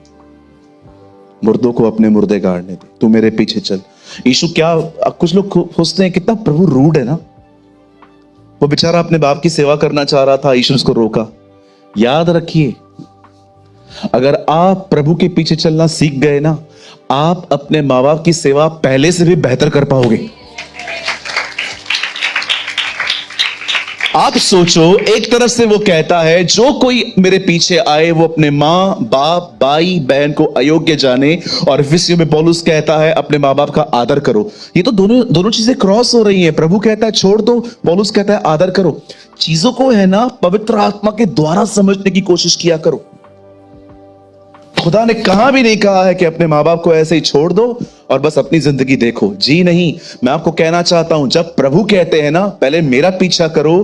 मुर्दों को अपने मुर्दे गाड़ने दे, तू मेरे पीछे चल। यीशु क्या, कुछ लोग सोचते हैं कितना प्रभु रूड है ना। वो बेचारा अपने बाप की सेवा करना चाह रहा था, यीशु उसको रोका। याद रखिए, अगर आप प्रभु के पीछे चलना सीख गए ना, आप अपने माँ बाप की सेवा पहले से भी बेहतर कर पाओगे। आप सोचो, एक तरफ से वो कहता है जो कोई मेरे पीछे आए वो अपने मां बाप भाई बहन को अयोग्य जाने, और इफिसियों में पौलुस कहता है अपने मां बाप का आदर करो। ये तो दोनों चीजें क्रॉस हो रही हैं। प्रभु कहता है छोड़ दो, पौलुस कहता है आदर करो। चीजों को है ना पवित्र आत्मा के द्वारा समझने की कोशिश किया करो। खुदा ने कहा भी नहीं कहा है कि अपने माँ बाप को ऐसे ही छोड़ दो और बस अपनी जिंदगी देखो। जी नहीं, मैं आपको कहना चाहता हूं, जब प्रभु कहते हैं ना पहले मेरा पीछा करो,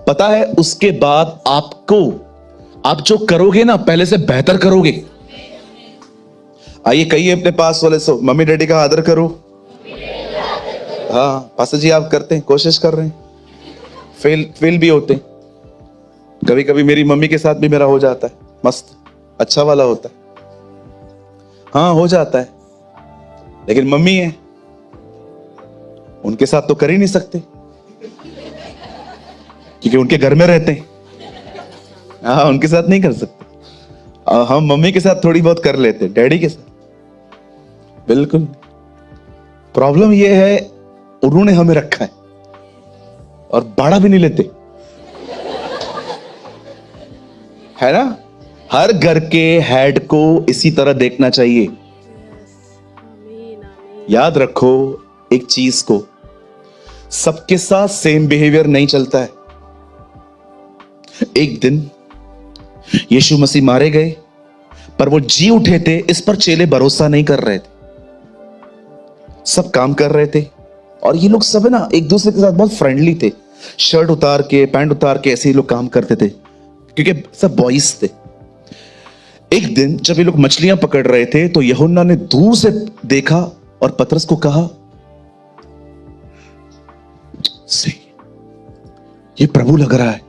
पता है उसके बाद आप जो करोगे ना पहले से बेहतर करोगे। आइए कहिए अपने पास वाले से, मम्मी डैडी का आदर करो। हाँ पास्टर जी आप करते हैं, कोशिश कर रहे हैं, फेल भी होते हैं। कभी कभी मेरी मम्मी के साथ भी मेरा हो जाता है, मस्त अच्छा वाला होता है। हाँ हो जाता है, लेकिन मम्मी है, उनके साथ तो कर ही नहीं सकते क्योंकि उनके घर में रहते हैं। हाँ उनके साथ नहीं कर सकते। हम मम्मी के साथ थोड़ी बहुत कर लेते, डैडी के साथ बिल्कुल। प्रॉब्लम यह है उन्होंने हमें रखा है और बाड़ा भी नहीं लेते, है ना। हर घर के हेड को इसी तरह देखना चाहिए। याद रखो एक चीज को, सबके साथ सेम बिहेवियर नहीं चलता है। एक दिन यीशु मसीह मारे गए, पर वो जी उठे थे, इस पर चेले भरोसा नहीं कर रहे थे। सब काम कर रहे थे और ये लोग सब ना एक दूसरे के साथ बहुत फ्रेंडली थे। शर्ट उतार के पैंट उतार के ऐसे ही लोग काम करते थे क्योंकि सब बॉयज थे। एक दिन जब ये लोग मछलियां पकड़ रहे थे तो यूहन्ना ने दूर से देखा और पतरस को कहा, ये प्रभु लग रहा है।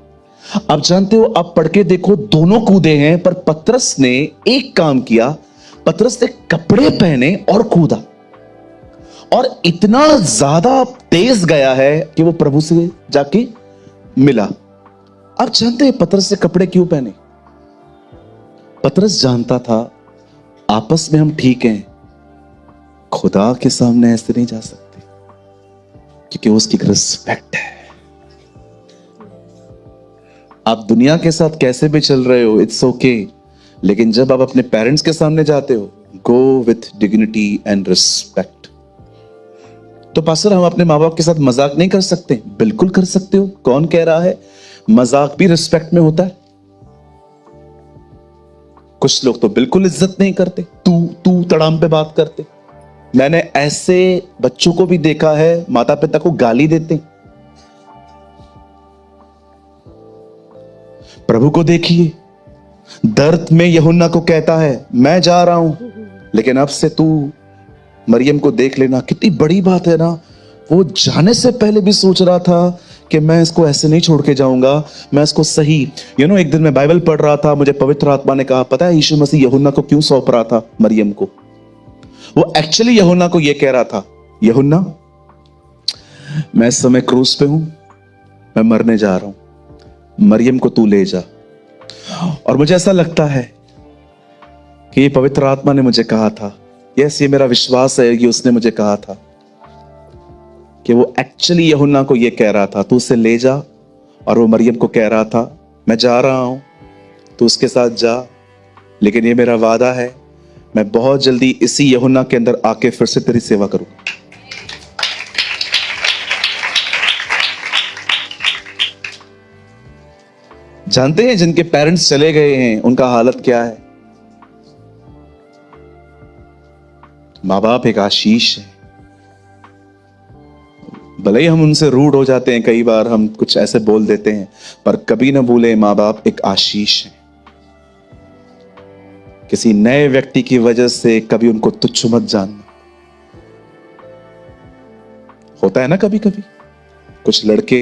आप जानते हो, आप पढ़ के देखो, दोनों कूदे हैं, पर पतरस ने एक काम किया, पतरस ने कपड़े पहने और कूदा, और इतना ज्यादा तेज गया है कि वो प्रभु से जाके मिला। आप जानते हैं पतरस से कपड़े क्यों पहने? पतरस जानता था आपस में हम ठीक हैं, खुदा के सामने ऐसे नहीं जा सकते, क्योंकि उसकी रिस्पेक्ट है। आप दुनिया के साथ कैसे भी चल रहे हो, इट्स ओके, लेकिन जब आप अपने पेरेंट्स के सामने जाते हो, go with dignity and respect. तो पास्टर, हम अपने माँ बाप के साथ मजाक नहीं कर सकते? बिल्कुल कर सकते हो। कौन कह रहा है? मजाक भी रिस्पेक्ट में होता है। कुछ लोग तो बिल्कुल इज्जत नहीं करते, तू तड़ाम पे बात करते। मैंने ऐसे बच्चों को भी देखा है, माता पिता को गाली देते। प्रभु को देखिए, दर्द में यूहन्ना को कहता है मैं जा रहा हूं, लेकिन अब से तू मरियम को देख लेना। कितनी बड़ी बात है ना। वो जाने से पहले भी सोच रहा था कि मैं इसको ऐसे नहीं छोड़ के जाऊंगा, मैं इसको सही एक दिन मैं बाइबल पढ़ रहा था, मुझे पवित्र आत्मा ने कहा, पता है यीशु मसीह यूहन्ना को क्यों सौंप रहा था मरियम को? वो एक्चुअली यूहन्ना को यह कह रहा था, यूहन्ना मैं इस समय क्रूस पे हूं, मैं मरने जा रहा हूं, मरियम को तू ले जा। और मुझे ऐसा लगता है कि ये पवित्र आत्मा ने मुझे कहा था, यस, ये मेरा विश्वास है कि उसने मुझे कहा था कि वो एक्चुअली यूहन्ना को ये कह रहा था, तू उसे ले जा। और वो मरियम को कह रहा था, मैं जा रहा हूं, तू उसके साथ जा, लेकिन ये मेरा वादा है, मैं बहुत जल्दी इसी यूहन्ना के अंदर आके फिर से तेरी सेवा करूंगा। जानते हैं जिनके पेरेंट्स चले गए हैं उनका हालत क्या है? माँ बाप एक आशीष है। भले ही हम उनसे रूड हो जाते हैं, कई बार हम कुछ ऐसे बोल देते हैं, पर कभी ना भूले माँ बाप एक आशीष है। किसी नए व्यक्ति की वजह से कभी उनको तुच्छ मत जानना। होता है ना कभी कभी कुछ लड़के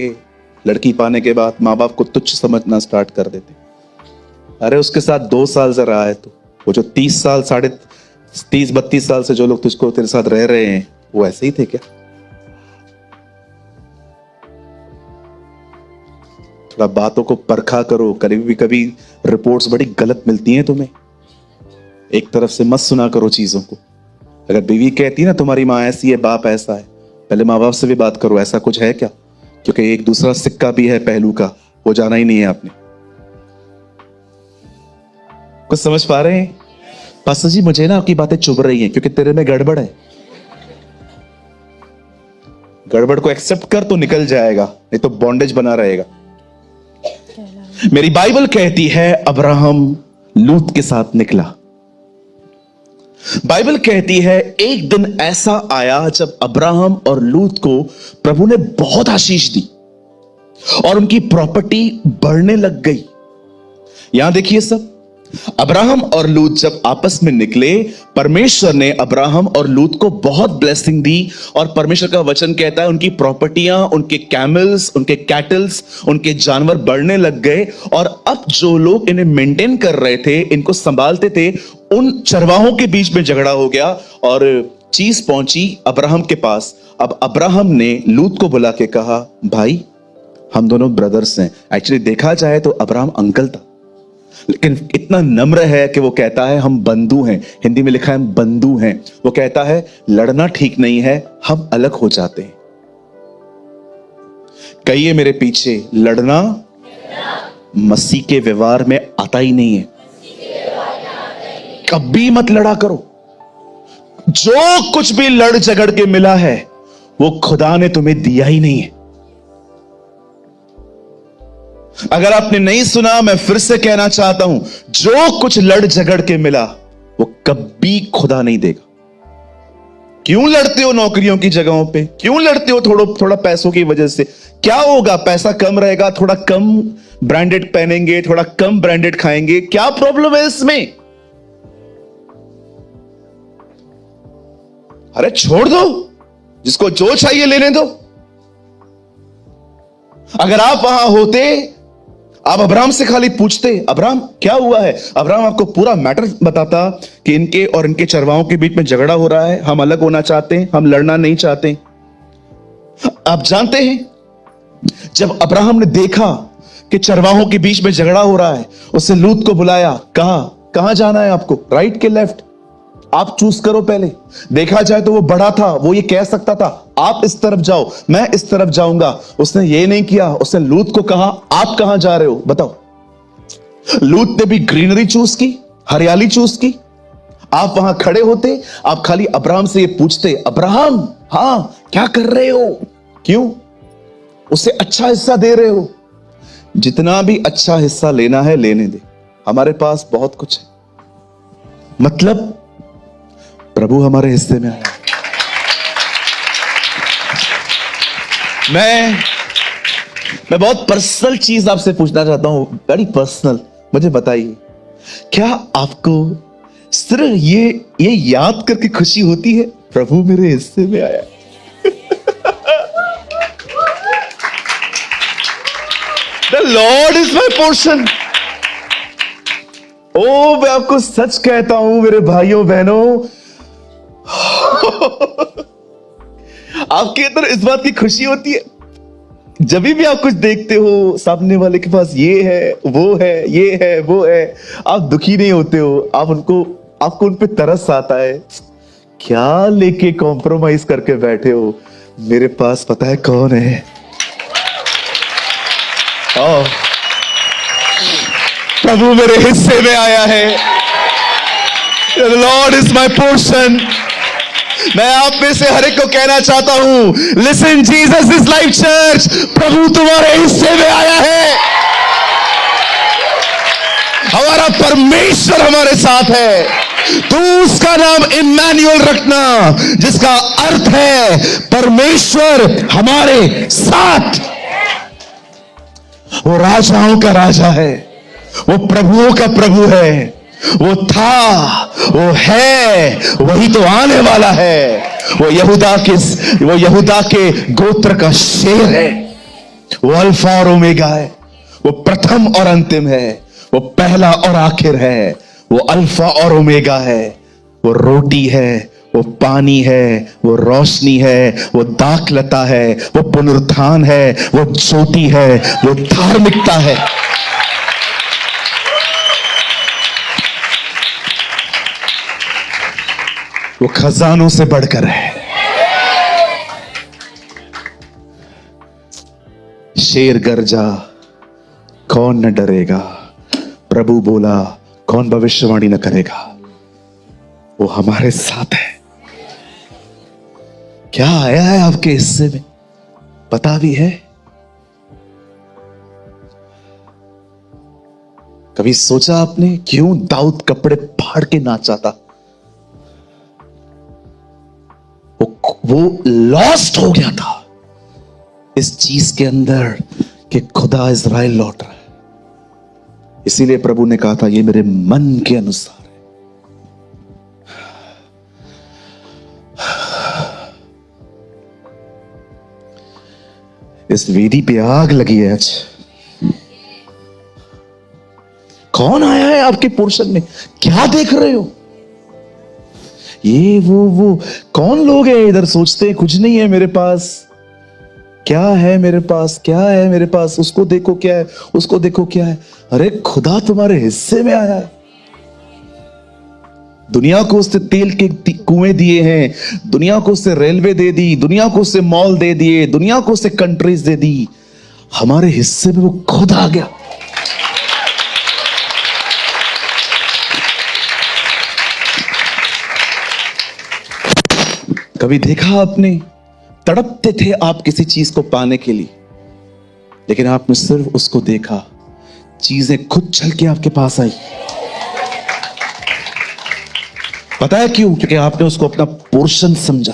लड़की पाने के बाद माँ बाप को तुच्छ समझना स्टार्ट कर देते। अरे उसके साथ 2 साल से रहा है तो वो जो 30 साल 32 साल से जो लोग तुझको तेरे साथ रह रहे हैं वो ऐसे ही थे क्या? थोड़ा बातों को परखा करो। कभी रिपोर्ट्स बड़ी गलत मिलती हैं तुम्हें, एक तरफ से मत सुना करो चीजों को। अगर बीवी कहती है ना तुम्हारी माँ ऐसी है, बाप ऐसा है, पहले माँ बाप से भी बात करो, ऐसा कुछ है क्या? क्योंकि एक दूसरा सिक्का भी है पहलू का, वो जाना ही नहीं है आपने। कुछ समझ पा रहे हैं? पास्टर जी मुझे ना आपकी बातें चुभ रही हैं, क्योंकि तेरे में गड़बड़ है। गड़बड़ को एक्सेप्ट कर तो निकल जाएगा, नहीं तो बॉन्डेज बना रहेगा। मेरी बाइबल कहती है अब्राहम लूत के साथ निकला। बाइबल कहती है एक दिन ऐसा आया जब अब्राहम और लूत को प्रभु ने बहुत आशीष दी और उनकी प्रॉपर्टी बढ़ने लग गई। यहां देखिए सब, अब्राहम और लूत जब आपस में निकले, परमेश्वर ने अब्राहम और लूत को बहुत ब्लेसिंग दी। और परमेश्वर का वचन कहता है उनकी प्रॉपर्टियां, उनके कैमल्स, उनके कैटल्स, उनके जानवर बढ़ने लग गए। और अब जो लोग इन्हें मेंटेन कर रहे थे, इनको संभालते थे, उन चरवाहों के बीच में झगड़ा हो गया और चीज पहुंची अब्राहम के पास। अब अब्राहम ने लूत को बुला के कहा, भाई हम दोनों ब्रदर्स हैं। एक्चुअली देखा जाए तो अब्राहम अंकल था, लेकिन इतना नम्र है कि वो कहता है हम बंधु हैं। हिंदी में लिखा है हम बंधु हैं। वो कहता है लड़ना ठीक नहीं है, हम अलग हो जाते हैं। कहिए मेरे पीछे, लड़ना मसीह के व्यवहार में आता ही नहीं है। कभी मत लड़ा करो। जो कुछ भी लड़ झगड़ के मिला है वो खुदा ने तुम्हें दिया ही नहीं है। अगर आपने नहीं सुना, मैं फिर से कहना चाहता हूं, जो कुछ लड़ झगड़ के मिला वो कभी खुदा नहीं देगा। क्यों लड़ते हो नौकरियों की जगहों पे? क्यों लड़ते हो थोड़ा पैसों की वजह से? क्या होगा? पैसा कम रहेगा, थोड़ा कम ब्रांडेड पहनेंगे, थोड़ा कम ब्रांडेड खाएंगे, क्या प्रॉब्लम है इसमें? अरे छोड़ दो, जिसको जो चाहिए लेने दो। अगर आप वहां होते, आप अब्राहम से खाली पूछते, अब्राहम क्या हुआ है, अब्राहम आपको पूरा मैटर बताता कि इनके और इनके चरवाहों के बीच में झगड़ा हो रहा है, हम अलग होना चाहते हैं, हम लड़ना नहीं चाहते। आप जानते हैं जब अब्राहम ने देखा कि चरवाहों के बीच में झगड़ा हो रहा है, उसने लूत को बुलाया, कहा कहां जाना है आपको, राइट के लेफ्ट, आप चूज करो पहले। देखा जाए तो वो बड़ा था, वो ये कह सकता था आप इस तरफ जाओ, मैं इस तरफ जाऊंगा। उसने ये नहीं किया, उसने लूत को कहा आप कहां जा रहे हो बताओ। लूत ने भी ग्रीनरी चूज की, हरियाली चूज की। आप वहां खड़े होते, आप खाली अब्राहम से ये पूछते, अब्राहम हां क्या कर रहे हो, क्यों उसे अच्छा हिस्सा दे रहे हो। जितना भी अच्छा हिस्सा लेना है लेने दे, हमारे पास बहुत कुछ है। मतलब प्रभु हमारे हिस्से में आया। मैं बहुत पर्सनल चीज आपसे पूछना चाहता हूं, बड़ी पर्सनल। मुझे बताइए, क्या आपको सिर्फ ये याद करके खुशी होती है प्रभु मेरे हिस्से में आया? The Lord is my portion. ओ मैं आपको सच कहता हूं मेरे भाइयों बहनों, आपके अंदर इस बात की खुशी होती है जब भी आप कुछ देखते हो सामने वाले के पास ये है वो है ये है वो है, आप दुखी नहीं होते हो, आपको उन पे तरस आता है। क्या लेके कॉम्प्रोमाइज करके बैठे हो, मेरे पास पता है कौन है। प्रभु मेरे हिस्से में आया है। The Lord is my portion. मैं आप में से हर एक को कहना चाहता हूं, listen Jesus is life church, प्रभु तुम्हारे हिस्से में आया है। हमारा परमेश्वर हमारे साथ है। तू उसका नाम इम्मानुएल रखना, जिसका अर्थ है परमेश्वर हमारे साथ। वो राजाओं का राजा है, वो प्रभुओं का प्रभु है, वो था, वो है, वही तो आने वाला है। वो यहूदा के गोत्र का शेर है। वो अल्फा और ओमेगा है, वो प्रथम और अंतिम है, वो पहला और आखिर है, वो अल्फा और ओमेगा है। वो रोटी है, वो पानी है, वो रोशनी है, वो दाखलता है, वो पुनरुत्थान है, वो ज्योति है, वो धार्मिकता है। वो खजानों से बढ़कर है। शेर गरजा कौन न डरेगा, प्रभु बोला कौन भविष्यवाणी न करेगा। वो हमारे साथ है। क्या आया है आपके हिस्से में पता भी है? कभी सोचा आपने क्यों दाऊद कपड़े फाड़ के नाचा था? वो लॉस्ट हो गया था इस चीज के अंदर कि खुदा इज़राइल लौट रहा है। इसीलिए प्रभु ने कहा था ये मेरे मन के अनुसार है। इस वेदी पे आग लगी है आज। कौन आया है आपके पोर्शन में? क्या देख रहे हो? ये वो कौन लोग हैं इधर सोचते हैं कुछ नहीं है मेरे पास, क्या है मेरे पास, क्या है मेरे पास, उसको देखो क्या है, उसको देखो क्या है। अरे खुदा तुम्हारे हिस्से में आया है। दुनिया को उससे तेल के कुएं दिए हैं, दुनिया को उससे रेलवे दे दी, दुनिया को उससे मॉल दे दिए, दुनिया को उससे कंट्रीज दे दी। हमारे हिस्से में वो खुद आ गया। कभी देखा आपने, तड़पते थे आप किसी चीज को पाने के लिए, लेकिन आपने सिर्फ उसको देखा, चीजें खुद चल के आपके पास आई। पता है क्यों? क्योंकि आपने उसको अपना पोर्शन समझा।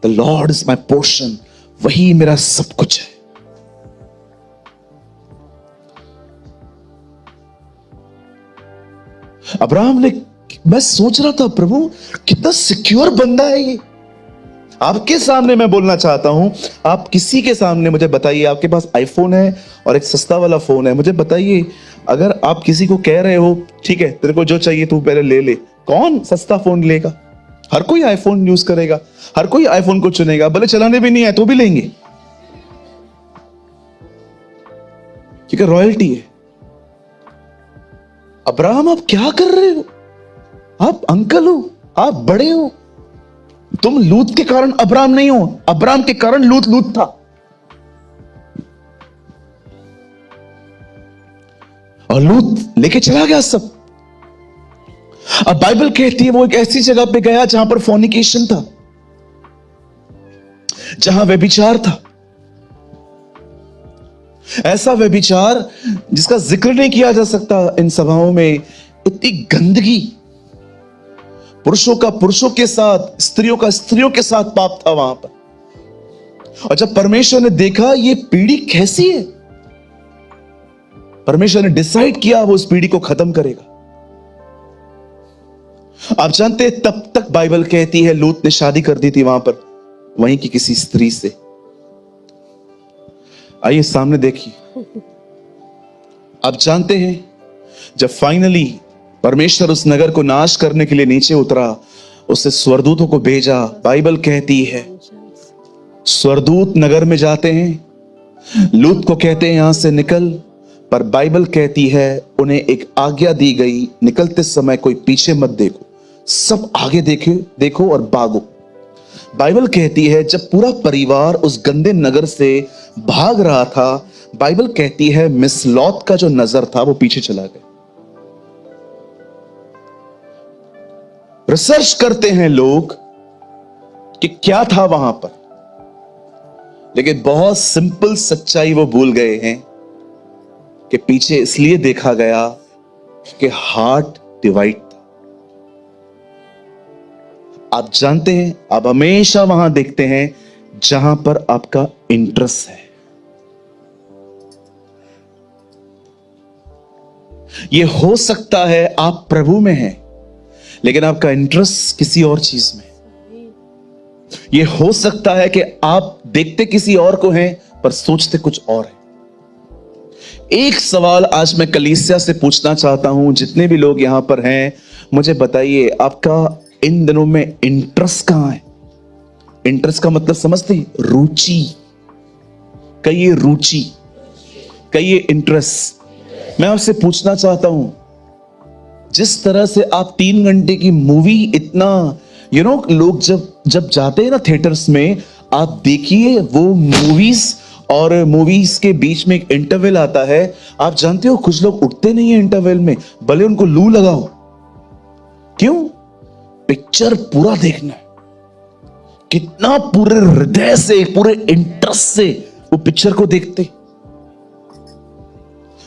The Lord is my portion, वही मेरा सब कुछ है। अब्राहम ने, मैं सोच रहा था प्रभु कितना सिक्योर बंदा है ये। आपके सामने मैं बोलना चाहता हूं, आप किसी के सामने मुझे बताइए, आपके पास आईफोन है और एक सस्ता वाला फोन है, मुझे बताइए, अगर आप किसी को कह रहे हो ठीक है तेरे को जो चाहिए तू पहले ले ले, कौन सस्ता फोन लेगा? हर कोई आईफोन यूज करेगा, हर कोई आईफोन को चुनेगा, भले चलाने भी नहीं है तो भी लेंगे। क्योंकि रॉयल्टी है। अब्राहम आप क्या कर रहे हो? आप अंकल हो, आप बड़े हो। तुम लूत के कारण अब्राहम नहीं हो, अब्राहम के कारण लूत था। और लूत लेके चला गया सब। अब बाइबल कहती है वो एक ऐसी जगह पे गया जहां पर फॉर्निकेशन था, जहां व्यभिचार था। ऐसा व्यभिचार जिसका जिक्र नहीं किया जा सकता इन सभाओं में। इतनी गंदगी, पुरुषों का पुरुषों के साथ, स्त्रियों का स्त्रियों के साथ पाप था वहां पर। और जब परमेश्वर ने देखा ये पीढ़ी कैसी है, परमेश्वर ने डिसाइड किया वो उस पीढ़ी को खत्म करेगा। आप जानते हैं तब तक बाइबल कहती है लूत ने शादी कर दी थी वहां पर, वहीं की किसी स्त्री से। आइए सामने देखिए। आप जानते हैं जब फाइनली परमेश्वर उस नगर को नाश करने के लिए नीचे उतरा, उससे स्वर्गदूतों को भेजा। बाइबल कहती है स्वर्गदूत नगर में जाते हैं, लूत को कहते हैं यहां से निकल। पर बाइबल कहती है उन्हें एक आज्ञा दी गई, निकलते समय कोई पीछे मत देखो, सब आगे देखो और भागो। बाइबल कहती है जब पूरा परिवार उस गंदे नगर से भाग रहा था, बाइबल कहती है मिस लॉत का जो नजर था वो पीछे चला गया। रिसर्च करते हैं लोग कि क्या था वहां पर, लेकिन बहुत सिंपल सच्चाई वो भूल गए हैं कि पीछे इसलिए देखा गया कि हार्ट डिवाइड था। आप जानते हैं आप हमेशा वहां देखते हैं जहां पर आपका इंटरेस्ट है। यह हो सकता है आप प्रभु में हैं, लेकिन आपका इंटरेस्ट किसी और चीज में। यह हो सकता है कि आप देखते किसी और को हैं पर सोचते कुछ और है। एक सवाल आज मैं कलीसिया से पूछना चाहता हूं, जितने भी लोग यहां पर हैं, मुझे बताइए आपका इन दिनों में इंटरेस्ट कहां है? इंटरेस्ट का मतलब समझते हैं? रुचि। कहिए रुचि, कहिए इंटरेस्ट। मैं आपसे पूछना चाहता हूं, जिस तरह से आप 3 घंटे की मूवी इतना लोग जब जाते हैं ना थिएटर्स में, आप देखिए वो मूवीज और मूवीज के बीच में एक इंटरवल आता है। आप जानते हो कुछ लोग उठते नहीं है इंटरवल में, भले उनको लू लगाओ। क्यों? पिक्चर पूरा देखना है। कितना पूरे हृदय से, पूरे इंटरेस्ट से वो पिक्चर को देखते।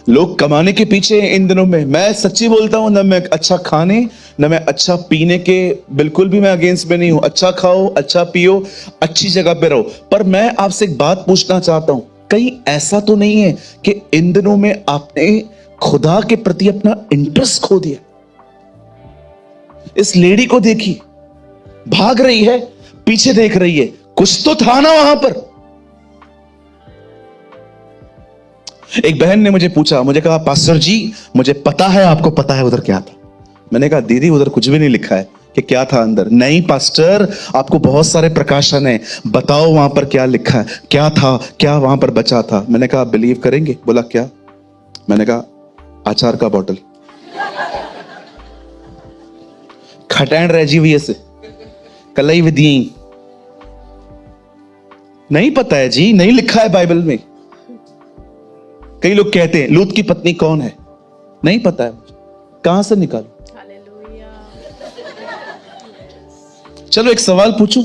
लोग कमाने के पीछे इन दिनों में। मैं सच्ची बोलता हूं, ना मैं अच्छा खाने ना मैं अच्छा पीने के बिल्कुल भी मैं अगेंस्ट में नहीं हूं। अच्छा खाओ, अच्छा पियो, अच्छी जगह पे रहो। पर मैं आपसे एक बात पूछना चाहता हूं, कहीं ऐसा तो नहीं है कि इन दिनों में आपने खुदा के प्रति अपना इंटरेस्ट खो दिया? इस लेडी को देखिए, भाग रही है, पीछे देख रही है, कुछ तो था ना वहां पर। एक बहन ने मुझे पूछा, मुझे कहा पास्टर जी मुझे पता है आपको पता है उधर क्या था। मैंने कहा दीदी उधर कुछ भी नहीं लिखा है कि क्या था अंदर। नहीं पास्टर, आपको बहुत सारे प्रकाशन है, बताओ वहां पर क्या लिखा है, क्या था, क्या वहां पर बचा था। मैंने कहा बिलीव करेंगे? बोला क्या? मैंने कहा अचार का बॉटल खटैन रह हुई ऐसे कलई विदी। नहीं पता है जी, नहीं लिखा है बाइबल में। कई लोग कहते हैं लूत की पत्नी कौन है, नहीं पता है मुझे, कहां से निकालूं? चलो एक सवाल पूछूं।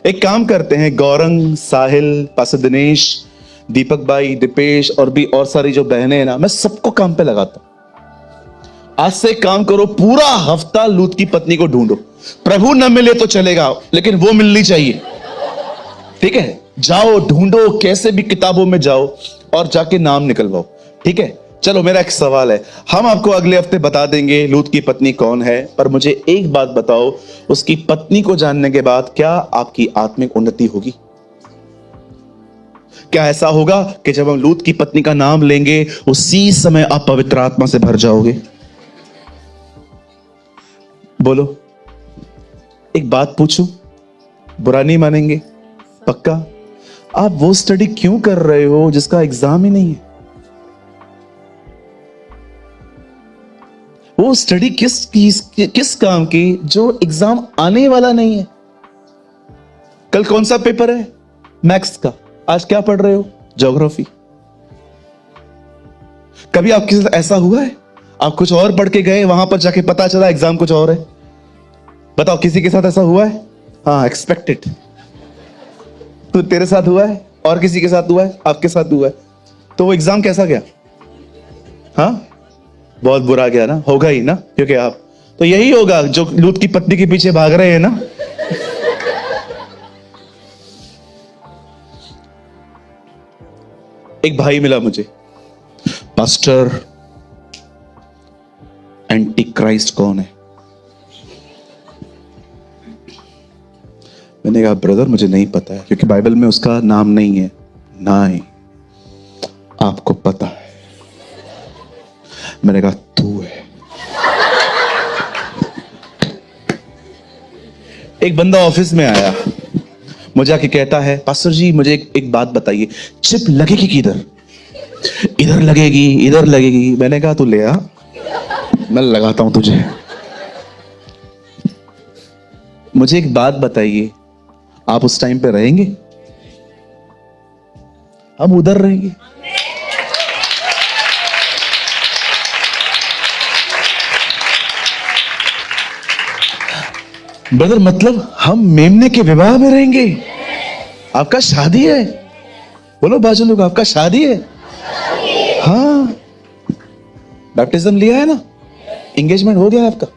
एक काम करते हैं, गौरंग, साहिल, पास्टर दिनेश, दीपक भाई, दीपेश और भी और सारी जो बहनें हैं ना, मैं सबको काम पे लगाता हूं। आज से काम करो, पूरा हफ्ता लूत की पत्नी को ढूंढो। प्रभु न मिले तो चलेगा, लेकिन वो मिलनी चाहिए। ठीक है, जाओ ढूंढो, कैसे भी किताबों में जाओ और जाके नाम निकलवाओ। ठीक है, चलो मेरा एक सवाल है, हम आपको अगले हफ्ते बता देंगे लूत की पत्नी कौन है, पर मुझे एक बात बताओ, उसकी पत्नी को जानने के बाद क्या आपकी आत्मिक उन्नति होगी? क्या ऐसा होगा कि जब हम लूत की पत्नी का नाम लेंगे उसी समय आप पवित्र आत्मा से भर जाओगे? बोलो, एक बात पूछूं, बुरा नहीं मानेंगे? पक्का? आप वो स्टडी क्यों कर रहे हो जिसका एग्जाम ही नहीं है? स्टडी किस काम की जो एग्जाम आने वाला नहीं है। कल कौन सा पेपर है? मैथ्स का। आज क्या पढ़ रहे हो? ज्योग्राफी। कभी आपके साथ ऐसा हुआ है आप कुछ और पढ़ के गए, वहां पर जाके पता चला एग्जाम कुछ और है? बताओ, किसी के साथ ऐसा हुआ है? हाँ, एक्सपेक्टेड। तो तेरे साथ हुआ है और किसी के साथ हुआ है, आपके साथ हुआ है। तो वो एग्जाम कैसा गया? हाँ, बहुत बुरा गया ना। होगा ही ना, क्योंकि आप तो यही होगा जो लूत की पत्नी के पीछे भाग रहे हैं ना। एक भाई मिला मुझे, पास्टर, एंटी क्राइस्ट कौन है? मैंने कहा ब्रदर मुझे नहीं पता है, क्योंकि बाइबल में उसका नाम नहीं है। नहीं, आपको पता है। मैंने कहा तू है। एक बंदा ऑफिस में आया, मुझे आके कहता है पास्टर जी मुझे एक बात बताइए, चिप लगेगी किधर? इधर लगेगी, इधर लगेगी। मैंने कहा तू ले आ, मैं लगाता हूं तुझे। मुझे एक बात बताइए, आप उस टाइम पे रहेंगे? हम उधर रहेंगे। ब्रदर मतलब हम मेमने के विवाह में रहेंगे? आपका शादी है? बोलो बाजू लोग, आपका शादी है? हाँ, बैप्टिज्म लिया है ना, एंगेजमेंट हो गया आपका,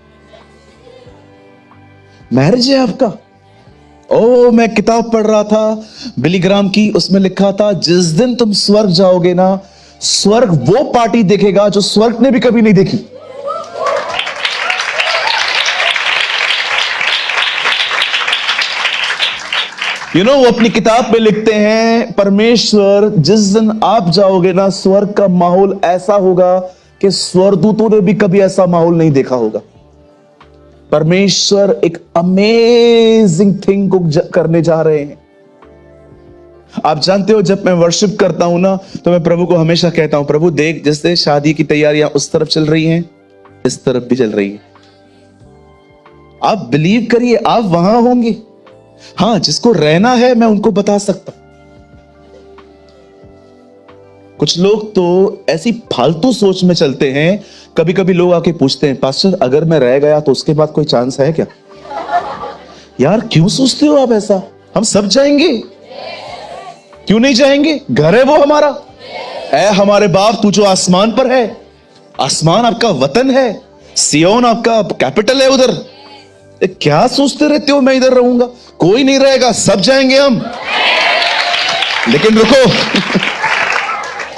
मैरिज है आपका। ओ, मैं किताब पढ़ रहा था बिली ग्राम की, उसमें लिखा था जिस दिन तुम स्वर्ग जाओगे ना, स्वर्ग वो पार्टी देखेगा जो स्वर्ग ने भी कभी नहीं देखी। वो अपनी किताब में लिखते हैं परमेश्वर जिस दिन आप जाओगे ना, स्वर्ग का माहौल ऐसा होगा कि स्वर्गदूतों ने भी कभी ऐसा माहौल नहीं देखा होगा। परमेश्वर एक अमेजिंग थिंग को करने जा रहे हैं। आप जानते हो जब मैं वर्शिप करता हूं ना, तो मैं प्रभु को हमेशा कहता हूं प्रभु देख, जैसे शादी की तैयारियां उस तरफ चल रही हैं, इस तरफ भी चल रही है। आप बिलीव करिए, आप वहां होंगे। हाँ, जिसको रहना है मैं उनको बता सकता हूं। कुछ लोग तो ऐसी फालतू सोच में चलते हैं। कभी कभी लोग आके पूछते हैं पास्टर अगर मैं रह गया तो उसके बाद कोई चांस है क्या? यार क्यों सोचते हो आप ऐसा? हम सब जाएंगे, क्यों नहीं जाएंगे? घर है वो हमारा। ऐ हमारे बाप तू जो आसमान पर है, आसमान आपका वतन है, सियोन आपका कैपिटल है उधर। क्या सोचते रहते हो मैं इधर रहूंगा? कोई नहीं रहेगा, सब जाएंगे हम। लेकिन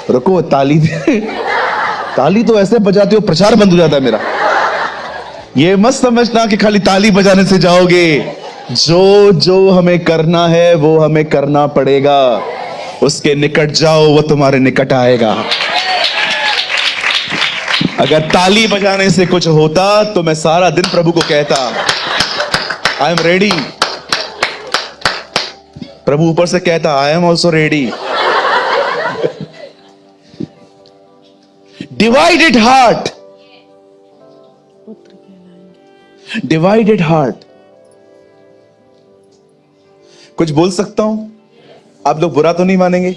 रुको, ताली तो ऐसे बजाते हो प्रचार बंद हो जाता है मेरा। ये मत समझना कि खाली ताली बजाने से जाओगे। जो हमें करना है वो हमें करना पड़ेगा। उसके निकट जाओ, वो तुम्हारे निकट आएगा। अगर ताली बजाने से कुछ होता तो मैं सारा दिन प्रभु को कहता आई एम रेडी। प्रभु ऊपर से कहता I am also ready. Divided heart, divided heart. कुछ बोल सकता हूं, आप लोग बुरा तो नहीं मानेंगे?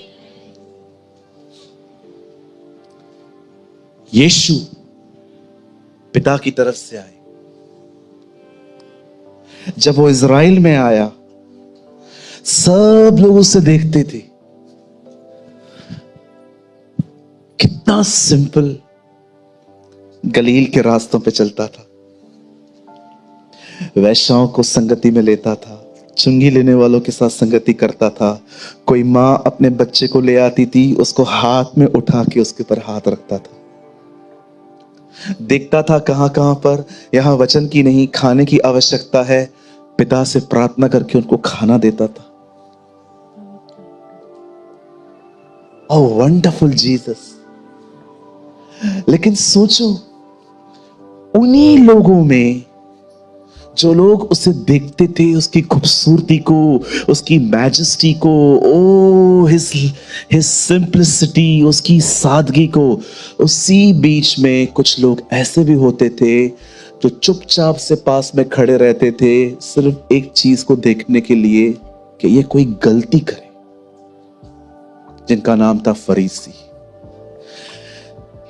यीशु पिता की तरफ से आए। जब वो इज़राइल में आया, सब लोग उसे देखते थे। कितना सिंपल गलील के रास्तों पे चलता था, वैश्याओं को संगति में लेता था, चुंगी लेने वालों के साथ संगति करता था। कोई मां अपने बच्चे को ले आती थी, उसको हाथ में उठा के उसके ऊपर हाथ रखता था। देखता था कहां कहां पर यहां वचन की नहीं खाने की आवश्यकता है, पिता से प्रार्थना करके उनको खाना देता था। ओह वंडरफुल जीसस। लेकिन सोचो, उन्हीं लोगों में जो लोग उसे देखते थे, उसकी खूबसूरती को, उसकी मैजेस्टी को, ओ हिज सिंपलिसिटी, उसकी सादगी को, उसी बीच में कुछ लोग ऐसे भी होते थे जो चुपचाप से पास में खड़े रहते थे, सिर्फ एक चीज को देखने के लिए कि ये कोई गलती करे, जिनका नाम था फरीसी।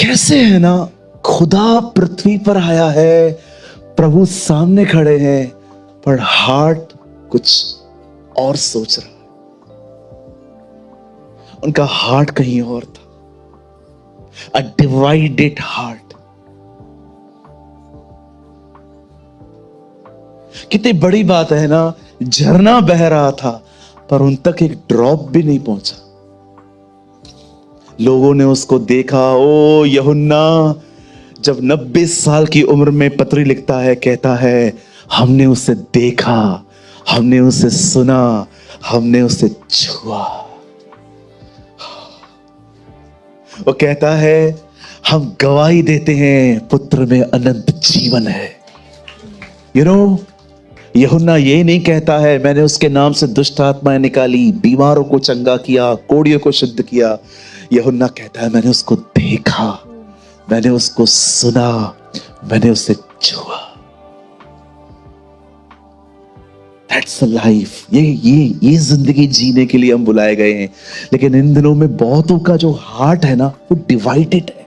कैसे है ना, खुदा पृथ्वी पर आया है, प्रभु सामने खड़े हैं, पर हार्ट कुछ और सोच रहा है। उनका हार्ट कहीं और था, अ डिवाइडेड हार्ट। कितनी बड़ी बात है ना, झरना बह रहा था पर उन तक एक ड्रॉप भी नहीं पहुंचा। लोगों ने उसको देखा। ओ यूहन्ना जब 90 साल की उम्र में पत्री लिखता है, कहता है हमने उसे देखा, हमने उसे सुना, हमने उसे छुआ। वो कहता है हम गवाही देते हैं पुत्र में अनंत जीवन है। यूहन्ना ये नहीं कहता है मैंने उसके नाम से दुष्ट आत्माएं निकाली, बीमारों को चंगा किया, कोढ़ियों को शुद्ध किया। यूहन्ना कहता है मैंने उसको देखा, मैंने उसको सुना, मैंने उसे छुआ। That's a life। ये जिंदगी जीने के लिए हम बुलाए गए हैं। लेकिन इन दिनों में बहुतों का जो हार्ट है ना, वो डिवाइडेड है।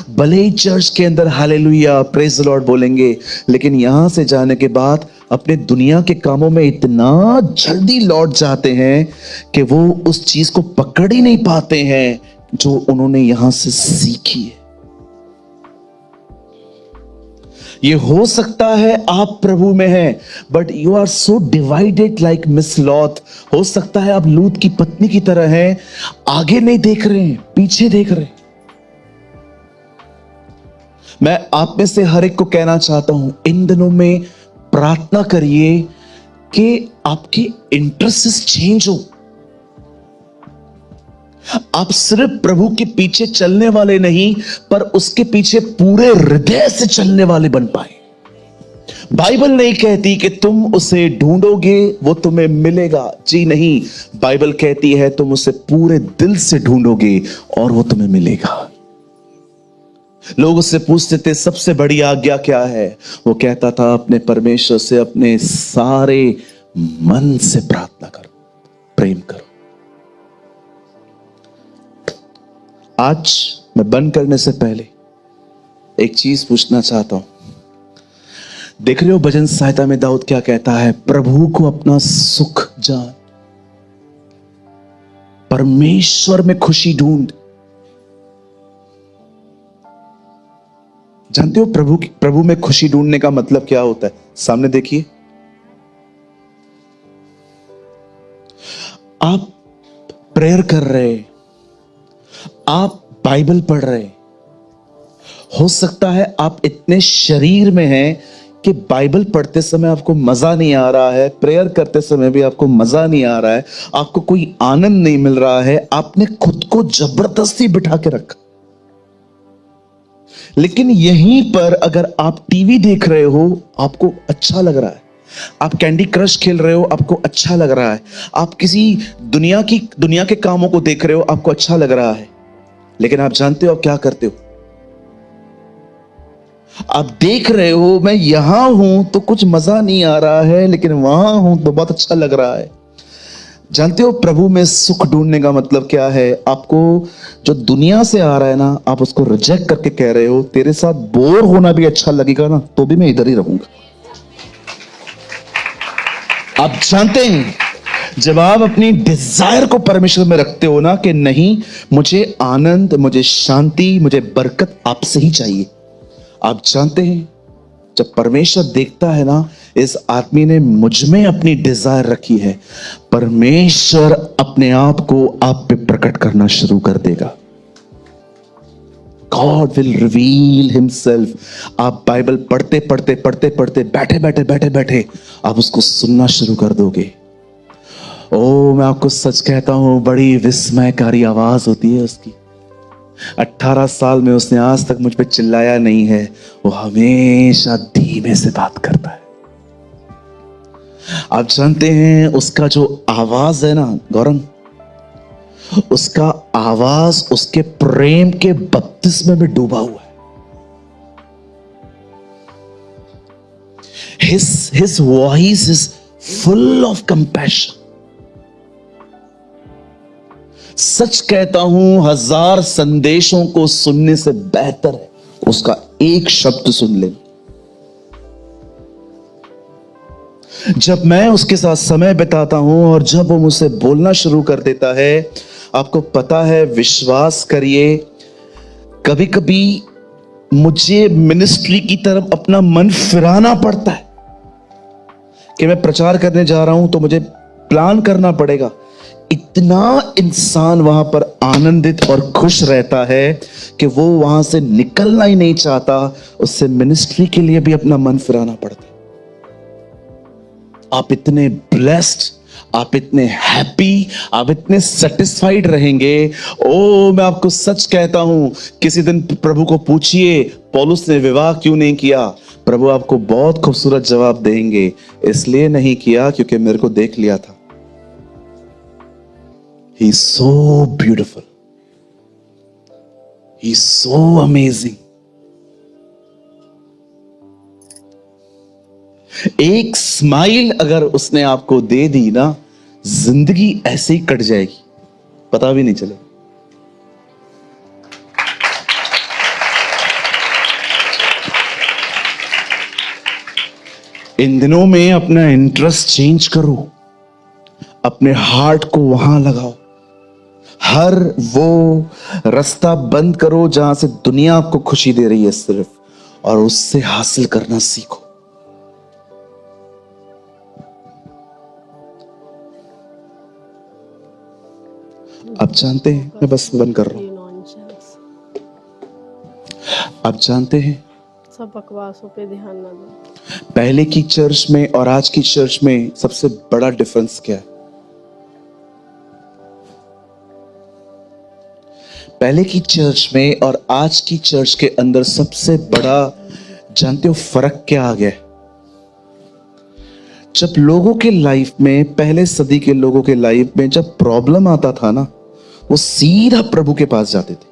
भले ही चर्च के अंदर हालेलुया प्रेज द लॉर्ड बोलेंगे, लेकिन यहां से जाने के बाद अपने दुनिया के कामों में इतना जल्दी लौट जाते हैं कि वो उस चीज को पकड़ ही नहीं पाते हैं जो उन्होंने यहां से सीखी है। ये हो सकता है आप प्रभु में हैं, but you are so divided like miss lot. हो सकता है आप लूत की पत्नी की तरह हैं, आगे नहीं देख रहे हैं, पीछे देख रहे हैं। मैं आप में से हर एक को कहना चाहता हूं, इन दिनों में प्रार्थना करिए कि आपकी इंटरेस्ट चेंज हो। आप सिर्फ प्रभु के पीछे चलने वाले नहीं, पर उसके पीछे पूरे हृदय से चलने वाले बन पाए। बाइबल नहीं कहती कि तुम उसे ढूंढोगे वो तुम्हें मिलेगा, जी नहीं। बाइबल कहती है तुम उसे पूरे दिल से ढूंढोगे और वो तुम्हें मिलेगा। लोग उससे पूछते थे सबसे बड़ी आज्ञा क्या है? वो कहता था अपने परमेश्वर से अपने सारे मन से प्रार्थना करो, प्रेम करो। आज मैं बंद करने से पहले एक चीज पूछना चाहता हूं। देख रहे हो भजन सहायता में दाऊद क्या कहता है? प्रभु को अपना सुख जान, परमेश्वर में खुशी ढूंढ। जानते हो प्रभु में खुशी ढूंढने का मतलब क्या होता है? सामने देखिए, आप प्रेयर कर रहे, आप बाइबल पढ़ रहे, हो सकता है आप इतने शरीर में हैं कि बाइबल पढ़ते समय आपको मजा नहीं आ रहा है, प्रेयर करते समय भी आपको मजा नहीं आ रहा है, आपको कोई आनंद नहीं मिल रहा है, आपने खुद को जबरदस्ती बिठा के रखा। लेकिन यहीं पर अगर आप टीवी देख रहे हो आपको अच्छा लग रहा है, आप कैंडी क्रश खेल रहे हो आपको अच्छा लग रहा है, आप किसी दुनिया के कामों को देख रहे हो आपको अच्छा लग रहा है, लेकिन आप जानते हो आप क्या करते हो? आप देख रहे हो मैं यहां हूं तो कुछ मजा नहीं आ रहा है, लेकिन वहां हूं तो बहुत अच्छा लग रहा है। जानते हो प्रभु में सुख ढूंढने का मतलब क्या है? आपको जो दुनिया से आ रहा है ना, आप उसको रिजेक्ट करके कह रहे हो तेरे साथ बोर होना भी अच्छा लगेगा ना, तो भी मैं इधर ही रहूंगा। आप जानते हैं जब आप अपनी डिजायर को परमेश्वर में रखते हो ना कि नहीं, मुझे आनंद, मुझे शांति, मुझे बरकत आपसे ही चाहिए। आप जानते हैं जब परमेश्वर देखता है ना इस आदमी ने मुझ में अपनी डिजायर रखी है, परमेश्वर अपने आप को आप पे प्रकट करना शुरू कर देगा। God will reveal himself। आप बाइबल पढ़ते पढ़ते बैठे आप उसको सुनना शुरू कर दोगे। ओ मैं आपको सच कहता हूं, बड़ी विस्मयकारी आवाज होती है उसकी। 18 साल में उसने आज तक मुझ पे चिल्लाया नहीं है। वो हमेशा धीमे से बात करता है। आप जानते हैं उसका जो आवाज है ना गौरव, उसका आवाज उसके प्रेम के बपतिस्मे में डूबा हुआ है। His voice is full of compassion. सच कहता हूं, 1000 संदेशों को सुनने से बेहतर है उसका एक शब्द सुन ले। जब मैं उसके साथ समय बिताता हूं और जब वो मुझसे बोलना शुरू कर देता है, आपको पता है, विश्वास करिए, कभी कभी मुझे मिनिस्ट्री की तरफ अपना मन फिराना पड़ता है कि मैं प्रचार करने जा रहा हूं तो मुझे प्लान करना पड़ेगा। इतना इंसान वहां पर आनंदित और खुश रहता है कि वो वहां से निकलना ही नहीं चाहता। उससे मिनिस्ट्री के लिए भी अपना मन फिराना पड़ता है। आप इतने ब्लेस्ड, आप इतने हैप्पी, आप इतने सेटिस्फाइड रहेंगे। ओ, मैं आपको सच कहता हूं, किसी दिन प्रभु को पूछिए पौलुस ने विवाह क्यों नहीं किया, प्रभु आपको बहुत खूबसूरत जवाब देंगे, इसलिए नहीं किया क्योंकि मेरे को देख लिया था। He is so beautiful. He is so amazing. एक स्माइल अगर उसने आपको दे दी ना, जिंदगी ऐसे ही कट जाएगी, पता भी नहीं चलेगा। इन दिनों में अपना इंटरेस्ट चेंज करो, अपने हार्ट को वहां लगाओ, हर वो रास्ता बंद करो जहां से दुनिया आपको खुशी दे रही है सिर्फ, और उससे हासिल करना सीखो। आप जानते हैं, मैं बस बंद कर रहा हूं, आप जानते हैं सब बकवासों पे ध्यान ना दो। पहले की चर्च में और आज की चर्च में सबसे बड़ा डिफरेंस क्या है? पहले की चर्च में और आज की चर्च के अंदर सबसे बड़ा, जानते हो फर्क क्या आ गया? जब लोगों के लाइफ में, पहले सदी के लोगों के लाइफ में जब प्रॉब्लम आता था ना, वो सीधा प्रभु के पास जाते थे,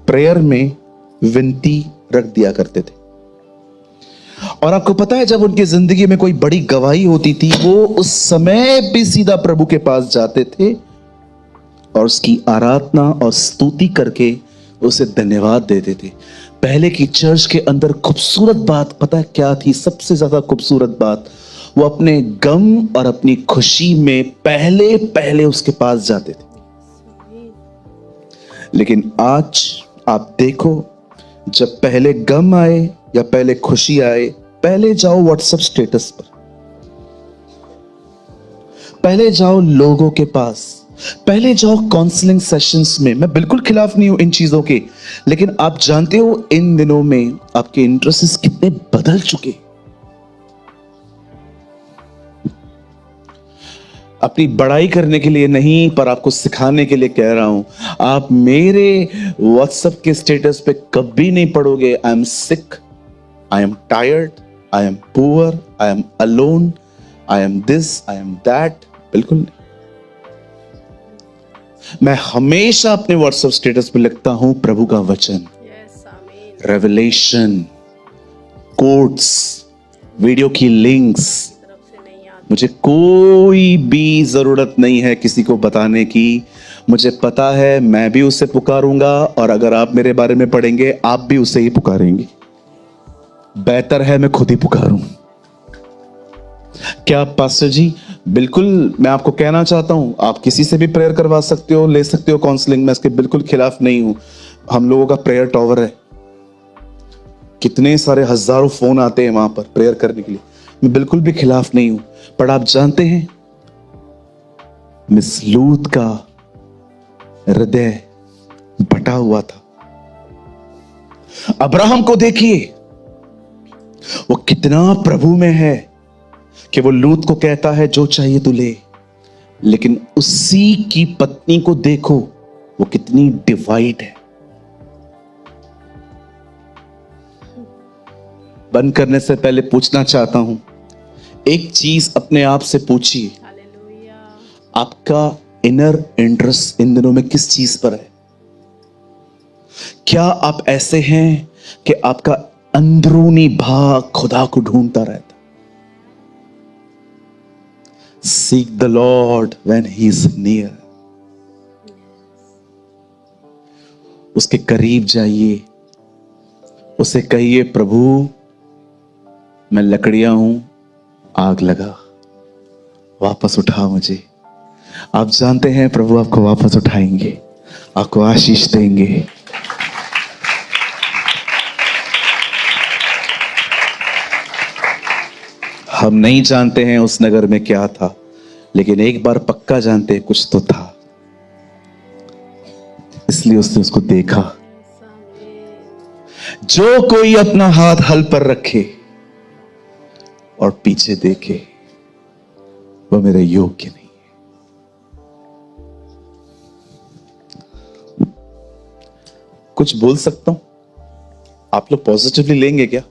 प्रेयर में विनती रख दिया करते थे। और आपको पता है, जब उनकी जिंदगी में कोई बड़ी गवाही होती थी, वो उस समय भी सीधा प्रभु के पास जाते थे और उसकी आराधना और स्तुति करके उसे धन्यवाद देते थे। पहले की चर्च के अंदर खूबसूरत बात पता है क्या थी? सबसे ज्यादा खूबसूरत बात, वो अपने गम और अपनी खुशी में पहले पहले उसके पास जाते थे। लेकिन आज आप देखो, जब पहले गम आए या पहले खुशी आए, पहले जाओ व्हाट्सएप स्टेटस पर, पहले जाओ लोगों के पास, पहले जाओ काउंसलिंग सेशंस में। मैं बिल्कुल खिलाफ नहीं हूं इन चीजों के, लेकिन आप जानते हो इन दिनों में आपके इंटरेस्ट कितने बदल चुके। अपनी बड़ाई करने के लिए नहीं, पर आपको सिखाने के लिए कह रहा हूं। आप मेरे व्हाट्सएप के स्टेटस पे कभी नहीं पढ़ोगे I am sick, I am tired, I am poor, I am alone, I am this, I am that. बिल्कुल नहीं। मैं हमेशा अपने व्हाट्सएप स्टेटस पे लिखता हूं प्रभु का वचन, रेवलेशन, कोट्स, वीडियो की लिंक्स। मुझे कोई भी जरूरत नहीं है किसी को बताने की। मुझे पता है मैं भी उसे पुकारूंगा, और अगर आप मेरे बारे में पढ़ेंगे आप भी उसे ही पुकारेंगे। बेहतर है मैं खुद ही पुकारूं। क्या पास्टर जी? बिल्कुल, मैं आपको कहना चाहता हूं, आप किसी से भी प्रेयर करवा सकते हो, ले सकते हो काउंसलिंग में, इसके बिल्कुल खिलाफ नहीं हूं। हम लोगों का प्रेयर टावर है, कितने सारे हजारों फोन आते हैं वहां पर प्रेयर करने के लिए, मैं बिल्कुल भी खिलाफ नहीं हूं। पर आप जानते हैं, मिस लूत का हृदय बटा हुआ था। अब्राहम को देखिए, वो कितना प्रभु में है कि वो लूत को कहता है जो चाहिए तू ले, लेकिन उसी की पत्नी को देखो वो कितनी डिवाइड है। बंद करने से पहले पूछना चाहता हूं, एक चीज अपने आप से पूछिए, हालेलुया। आपका इनर इंटरेस्ट इन दिनों में किस चीज पर है? क्या आप ऐसे हैं कि आपका अंदरूनी भाग खुदा को ढूंढता रहता? Seek the Lord when he is near. उसके करीब जाइए, उसे कहिए, प्रभु मैं लकड़ियां हूं, आग लगा, वापस उठा मुझे। आप जानते हैं प्रभु आपको वापस उठाएंगे, आपको आशीष देंगे। हम नहीं जानते हैं उस नगर में क्या था, लेकिन एक बार पक्का जानते हैं कुछ तो था, इसलिए उसने उसको देखा। जो कोई अपना हाथ हल पर रखे और पीछे देखे, वह मेरे योग्य नहीं है। कुछ बोल सकता हूं? आप लोग पॉजिटिवली लेंगे क्या?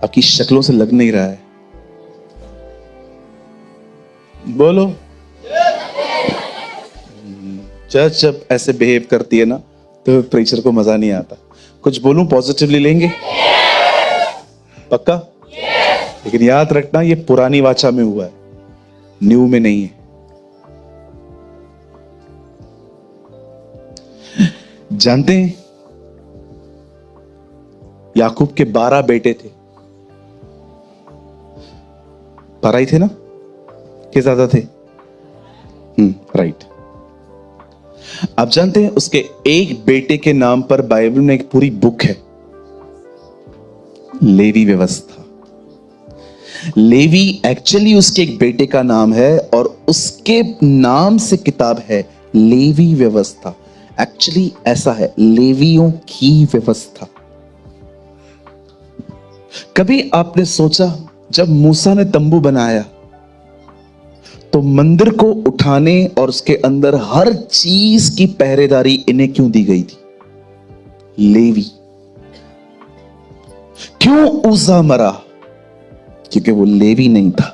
आपकी शक्लों से लग नहीं रहा है। बोलो। चर्च जब ऐसे बिहेव करती है ना, तो प्रीचर को मजा नहीं आता। कुछ बोलूं, पॉजिटिवली लेंगे? पक्का? लेकिन याद रखना, ये पुरानी वाचा में हुआ है, न्यू में नहीं है। जानते हैं याकूब के 12 बेटे थे। 12 ही थे ना, कि ज्यादा थे? राइट। आप जानते हैं उसके एक बेटे के नाम पर बाइबल में एक पूरी बुक है, लेवी व्यवस्था। लेवी एक्चुअली उसके एक बेटे का नाम है और उसके नाम से किताब है लेवी व्यवस्था। एक्चुअली ऐसा है, लेवियों की व्यवस्था। कभी आपने सोचा, जब मूसा ने तंबू बनाया तो मंदिर को उठाने और उसके अंदर हर चीज की पहरेदारी इन्हें क्यों दी गई थी? लेवी। क्यों उज़ा मरा? क्योंकि वो लेवी नहीं था।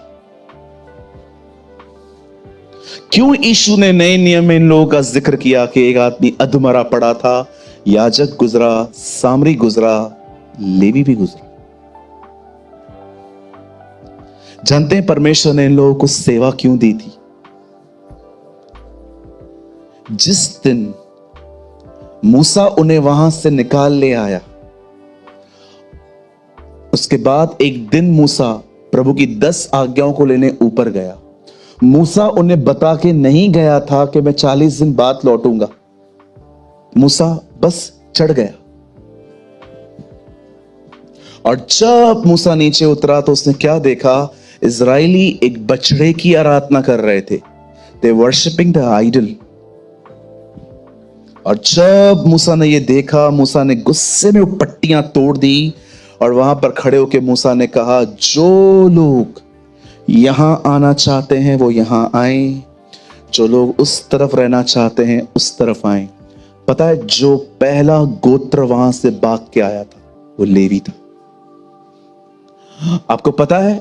क्यों यीशु ने नए नियम में इन लोगों का जिक्र किया कि एक आदमी अधमरा पड़ा था, याजक गुजरा, सामरी गुजरा, लेवी भी गुजरा? जानते हैं परमेश्वर ने इन लोगों को सेवा क्यों दी थी? जिस दिन मूसा उन्हें वहां से निकाल ले आया, उसके बाद एक दिन मूसा प्रभु की 10 आज्ञाओं को लेने ऊपर गया। मूसा उन्हें बता के नहीं गया था कि मैं 40 दिन बाद लौटूंगा। मूसा बस चढ़ गया, और जब मूसा नीचे उतरा तो उसने क्या देखा? इजरायली एक बछड़े की आराधना कर रहे थे। दे वर्शिपिंग द आइडल। और जब मूसा ने ये देखा, मूसा ने गुस्से में वो पट्टियां तोड़ दी और वहां पर खड़े होकर मूसा ने कहा, जो लोग यहां आना चाहते हैं वो यहां आए, जो लोग उस तरफ रहना चाहते हैं उस तरफ आए। पता है, जो पहला गोत्र वहां से भाग के आया था वो लेवी था। आपको पता है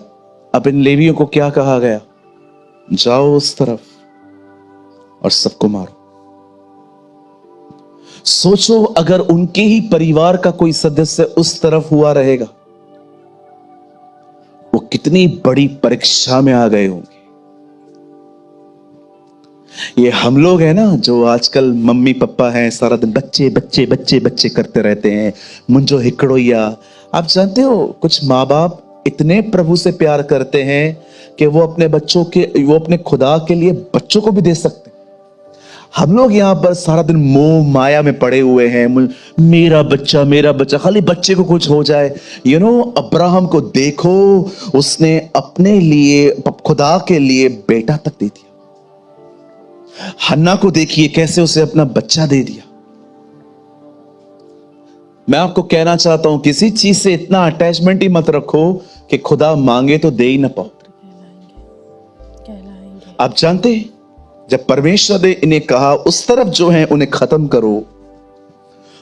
अब इन लेवियों को क्या कहा गया? जाओ उस तरफ और सबको मारो। सोचो अगर उनके ही परिवार का कोई सदस्य उस तरफ हुआ रहेगा, वो कितनी बड़ी परीक्षा में आ गए होंगे। ये हम लोग हैं ना, जो आजकल मम्मी पापा हैं, सारा दिन बच्चे बच्चे बच्चे बच्चे करते रहते हैं, मुंजो हिकड़ोया। आप जानते हो कुछ माँ बाप इतने प्रभु से प्यार करते हैं कि वो अपने खुदा के लिए बच्चों को भी दे सकते हैं। हम लोग यहां पर सारा दिन मोह माया में पड़े हुए हैं, मेरा बच्चा, खाली बच्चे को कुछ हो जाए। अब्राहम को देखो, उसने अपने लिए, खुदा के लिए बेटा तक दे दिया। हन्ना को देखिए कैसे उसे अपना बच्चा दे दिया। मैं आपको कहना चाहता हूं, किसी चीज से इतना अटैचमेंट ही मत रखो कि खुदा मांगे तो दे ही ना पाओ। आप जानते हैं, जब परमेश्वर ने इन्हें कहा उस तरफ जो है उन्हें खत्म करो,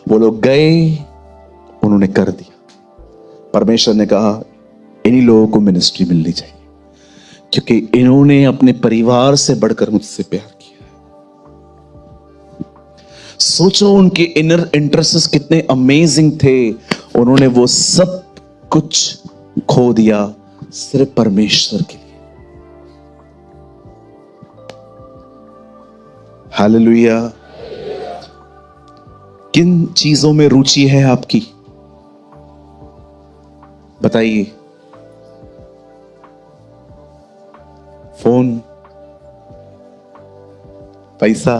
वो लोग गए, उन्होंने कर दिया। परमेश्वर ने कहा इन्हीं लोगों को मिनिस्ट्री मिलनी चाहिए, क्योंकि इन्होंने अपने परिवार से बढ़कर मुझसे प्यार किया। सोचो उनके इनर इंटरेस्ट कितने अमेजिंग थे। उन्होंने वो सब कुछ खो दिया सिर्फ परमेश्वर के लिए। हालेलुया। किन चीजों में रुचि है आपकी, बताइए। फोन, पैसा,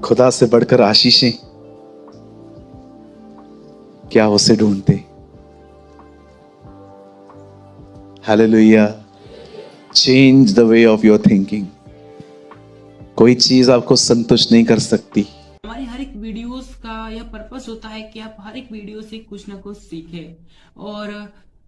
खुदा से बढ़कर आशीषें, क्या उसे ढूंढते? Hallelujah. Change the way of your thinking. कोई चीज आपको संतुष्ट नहीं कर सकती। हमारी हर एक वीडियोस का यह पर्पस होता है कि आप हर एक वीडियो से कुछ ना कुछ सीखें। और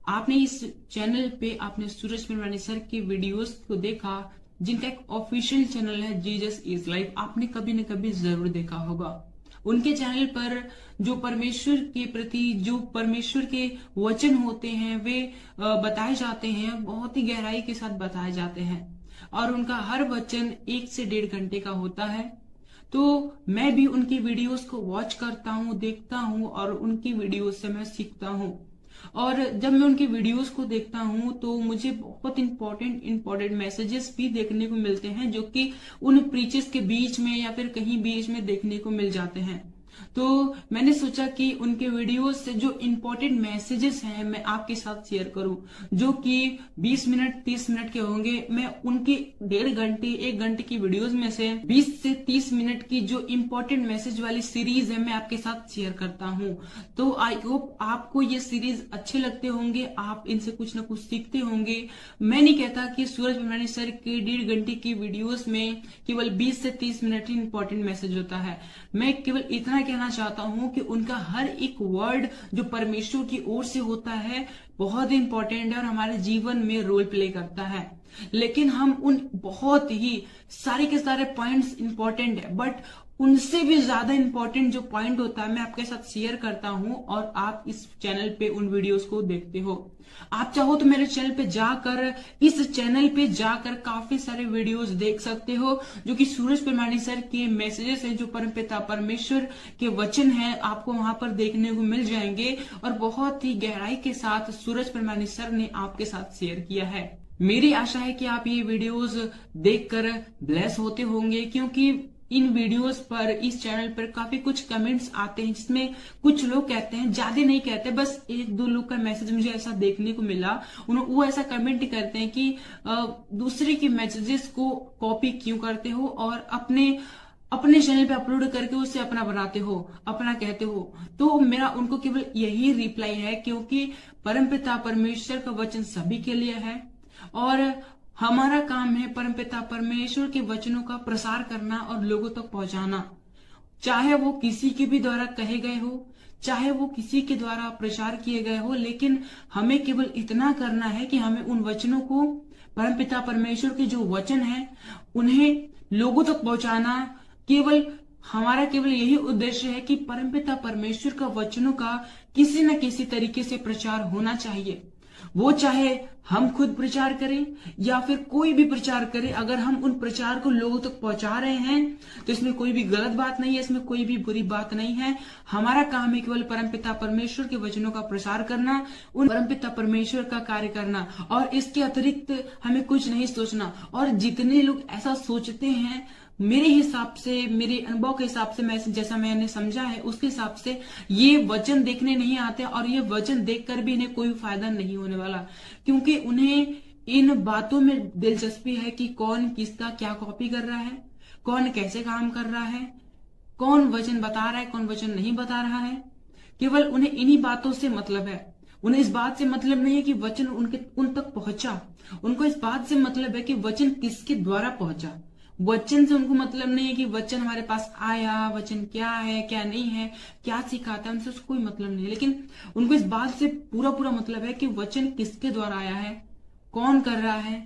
आपने इस चैनल पे आपने सूरज पिरवानी सर की वीडियोस को देखा, जिनका एक ऑफिशियल चैनल है जीसस इज लाइफ, आपने कभी न कभी जरूर देखा होगा। उनके चैनल पर जो परमेश्वर के प्रति जो परमेश्वर के वचन होते हैं वे बताए जाते हैं, बहुत ही गहराई के साथ बताए जाते हैं। और उनका हर वचन 1 से 1.5 घंटे का होता है। तो मैं भी उनकी वीडियोस को वॉच करता हूँ, देखता हूँ और उनकी वीडियोस से मैं सीखता हूँ। और जब मैं उनकी वीडियोस को देखता हूँ तो मुझे बहुत इंपॉर्टेंट मैसेजेस भी देखने को मिलते हैं, जो कि उन प्रीचेस के बीच में या फिर कहीं बीच में देखने को मिल जाते हैं। तो मैंने सोचा कि उनके वीडियोस से जो इम्पोर्टेंट मैसेजेस हैं मैं आपके साथ शेयर करूं, जो कि 20 मिनट 30 मिनट के होंगे। मैं उनकी 1.5 घंटे 1 घंटे की वीडियोस में से 20 से 30 मिनट की जो इम्पोर्टेंट मैसेज वाली सीरीज है मैं आपके साथ शेयर करता हूं। तो आई होप आपको ये सीरीज अच्छे लगते होंगे, आप इनसे कुछ ना कुछ सीखते होंगे। मैं नहीं कहता कि सूरज पिरवानी सर के 1.5 घंटे की वीडियोस में केवल 20 से 30 मिनट ही इम्पोर्टेंट मैसेज होता है। मैं केवल इतना कहना चाहता हूं कि उनका हर एक वर्ड जो परमेश्वर की ओर से होता है बहुत इंपॉर्टेंट है और हमारे जीवन में रोल प्ले करता है। लेकिन हम उन बहुत ही सारे के सारे पॉइंट्स इंपॉर्टेंट है, बट उनसे भी ज्यादा इंपॉर्टेंट जो पॉइंट होता है मैं आपके साथ शेयर करता हूं और आप इस चैनल पे उन वीडियोस को देखते हो। आप चाहो तो मेरे चैनल पे जाकर इस चैनल पे जाकर काफी सारे वीडियोस देख सकते हो, जो कि सूरज पिरवानी सर के मैसेजेस हैं, जो परमपिता परमेश्वर के वचन हैं, आपको वहां पर देखने को मिल जाएंगे और बहुत ही गहराई के साथ सूरज पिरवानी सर ने आपके साथ शेयर किया है। मेरी आशा है कि आप ये वीडियोस देखकर ब्लेस होते होंगे, क्योंकि इन वीडियोस पर इस चैनल पर काफी कुछ कमेंट्स आते हैं, जिसमें कुछ लोग कहते हैं, ज्यादा नहीं कहते, बस 1-2 लोग का मैसेज मुझे ऐसा देखने को मिला, वो ऐसा कमेंट करते हैं कि दूसरे के मैसेजेस को कॉपी क्यों करते हो और अपने चैनल पे अपलोड करके उसे अपना बनाते हो, अपना कहते हो। तो मेरा उनको केवल यही रिप्लाई है, क्योंकि परमपिता परमेश्वर का वचन सभी के लिए है और हमारा काम है परमपिता परमेश्वर के वचनों का प्रसार करना और लोगों तक पहुंचाना, चाहे वो किसी के भी द्वारा कहे गए हो, चाहे वो किसी के द्वारा प्रचार किए गए हो। लेकिन हमें केवल इतना करना है कि हमें उन वचनों को, परमपिता परमेश्वर के जो वचन है, उन्हें लोगों तक पहुंचाना। हमारा केवल यही उद्देश्य है कि परमपिता परमेश्वर का वचनों का किसी न किसी तरीके से प्रचार होना चाहिए। वो चाहे हम खुद प्रचार करें या फिर कोई भी प्रचार करे, अगर हम उन प्रचार को लोगों तक पहुंचा रहे हैं तो इसमें कोई भी गलत बात नहीं है, इसमें कोई भी बुरी बात नहीं है। हमारा काम है केवल परमपिता परमेश्वर के वचनों का प्रसार करना, उन परमपिता परमेश्वर का कार्य करना, और इसके अतिरिक्त हमें कुछ नहीं सोचना। और जितने लोग ऐसा सोचते हैं, मेरे हिसाब से, मेरे अनुभव के हिसाब से, मैं जैसा मैंने समझा है उसके हिसाब से ये वचन देखने नहीं आते और ये वचन देखकर भी इन्हें कोई फायदा नहीं होने वाला, क्योंकि उन्हें इन बातों में दिलचस्पी है कि कौन किसका क्या कॉपी कर रहा है, कौन कैसे काम कर रहा है, कौन वचन बता रहा है, कौन वचन नहीं बता रहा है। केवल उन्हें इन्हीं बातों से मतलब है। उन्हें इस बात से मतलब नहीं है कि वचन उन तक पहुंचा, उनको इस बात से मतलब है कि वचन किसके द्वारा पहुंचा। वचन से उनको मतलब नहीं है कि वचन हमारे पास आया, वचन क्या है क्या नहीं है, क्या सिखाता है, उनसे उसको कोई मतलब नहीं है। लेकिन उनको इस बात से पूरा मतलब है कि वचन किसके द्वारा आया है, कौन कर रहा है,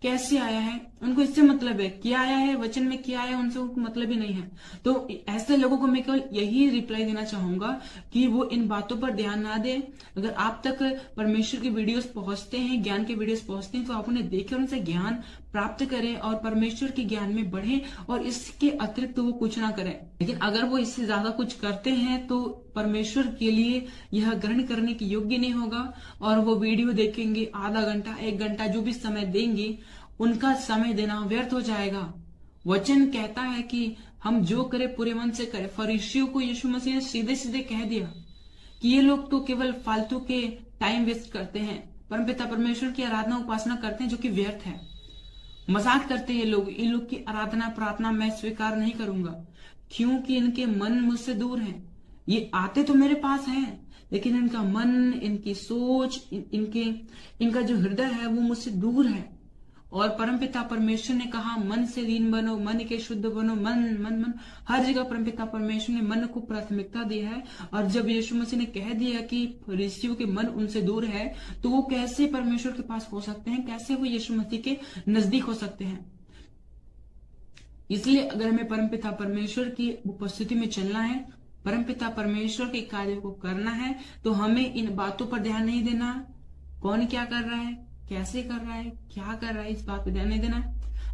कैसे आया है, उनको इससे मतलब है, क्या आया है वचन में, क्या आया उनसे उनको मतलब ही नहीं है। तो ऐसे लोगों को मैं केवल यही रिप्लाई देना चाहूंगा कि वो इन बातों पर ध्यान ना दें। अगर आप तक परमेश्वर की वीडियोस पहुंचते हैं, ज्ञान के वीडियोस पहुंचते हैं, तो आप उन्हें देखकर उनसे ज्ञान प्राप्त करें और परमेश्वर के ज्ञान में बढ़ें, और इसके अतिरिक्त वो कुछ ना करें। लेकिन अगर वो इससे ज्यादा कुछ करते हैं तो परमेश्वर के लिए यह ग्रहण करने के योग्य नहीं होगा, और वो वीडियो देखेंगे आधा घंटा 1 घंटा जो भी समय देंगे, उनका समय देना व्यर्थ हो जाएगा। वचन कहता है कि हम जो करें पूरे मन से करें। फरीसियों को यीशु मसीह ने सीधे सीधे कह दिया कि ये लोग तो केवल फालतू के टाइम वेस्ट करते हैं, परमपिता परमेश्वर की आराधना उपासना करते हैं जो कि व्यर्थ है। मजाक करते हैं ये लोग, इन लोग की आराधना प्रार्थना मैं स्वीकार नहीं करूंगा, क्योंकि इनके मन मुझसे दूर हैं। ये आते तो मेरे पास हैं, लेकिन इनका मन, इनकी सोच, इनका जो हृदय है वो मुझसे दूर है। और परमपिता परमेश्वर ने कहा मन से दीन बनो, मन के शुद्ध बनो। मन मन मन हर जगह परमपिता परमेश्वर ने मन को प्राथमिकता दी है। और जब यीशु मसीह ने कह दिया कि फरीसियों के मन उनसे दूर है, तो वो कैसे परमेश्वर के पास हो सकते हैं, कैसे वो यीशु मसीह के नजदीक हो सकते हैं। इसलिए अगर हमें परमपिता परमेश्वर की उपस्थिति में चलना है, परमपिता परमेश्वर के कार्य को करना है, तो हमें इन बातों पर ध्यान नहीं देना, कौन क्या कर रहा है, कैसे कर रहा है, क्या कर रहा है, इस बात पे ध्यान नहीं देना।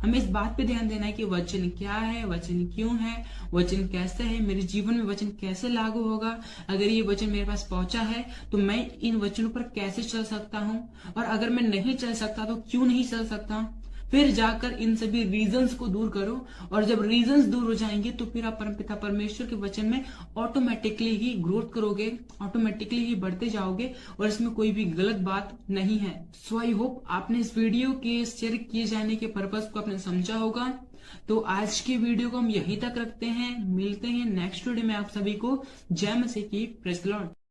हमें इस बात पे ध्यान देना है कि वचन क्या है, वचन क्यों है, वचन कैसे है, मेरे जीवन में वचन कैसे लागू होगा। अगर ये वचन मेरे पास पहुंचा है तो मैं इन वचनों पर कैसे चल सकता हूँ, और अगर मैं नहीं चल सकता तो क्यों नहीं चल सकता। फिर जाकर इन सभी रीजंस को दूर करो, और जब रीजंस दूर हो जाएंगे तो फिर आप परमपिता परमेश्वर के वचन में ऑटोमेटिकली ही ग्रोथ करोगे, ऑटोमेटिकली ही बढ़ते जाओगे, और इसमें कोई भी गलत बात नहीं है। सो आई होप आपने इस वीडियो के शेयर किए जाने के पर्पस को आपने समझा होगा। तो आज की वीडियो को हम यहीं तक रखते हैं, मिलते हैं नेक्स्ट वीडियो में। आप सभी को जय मसीह की, प्रेज़ द लॉर्ड।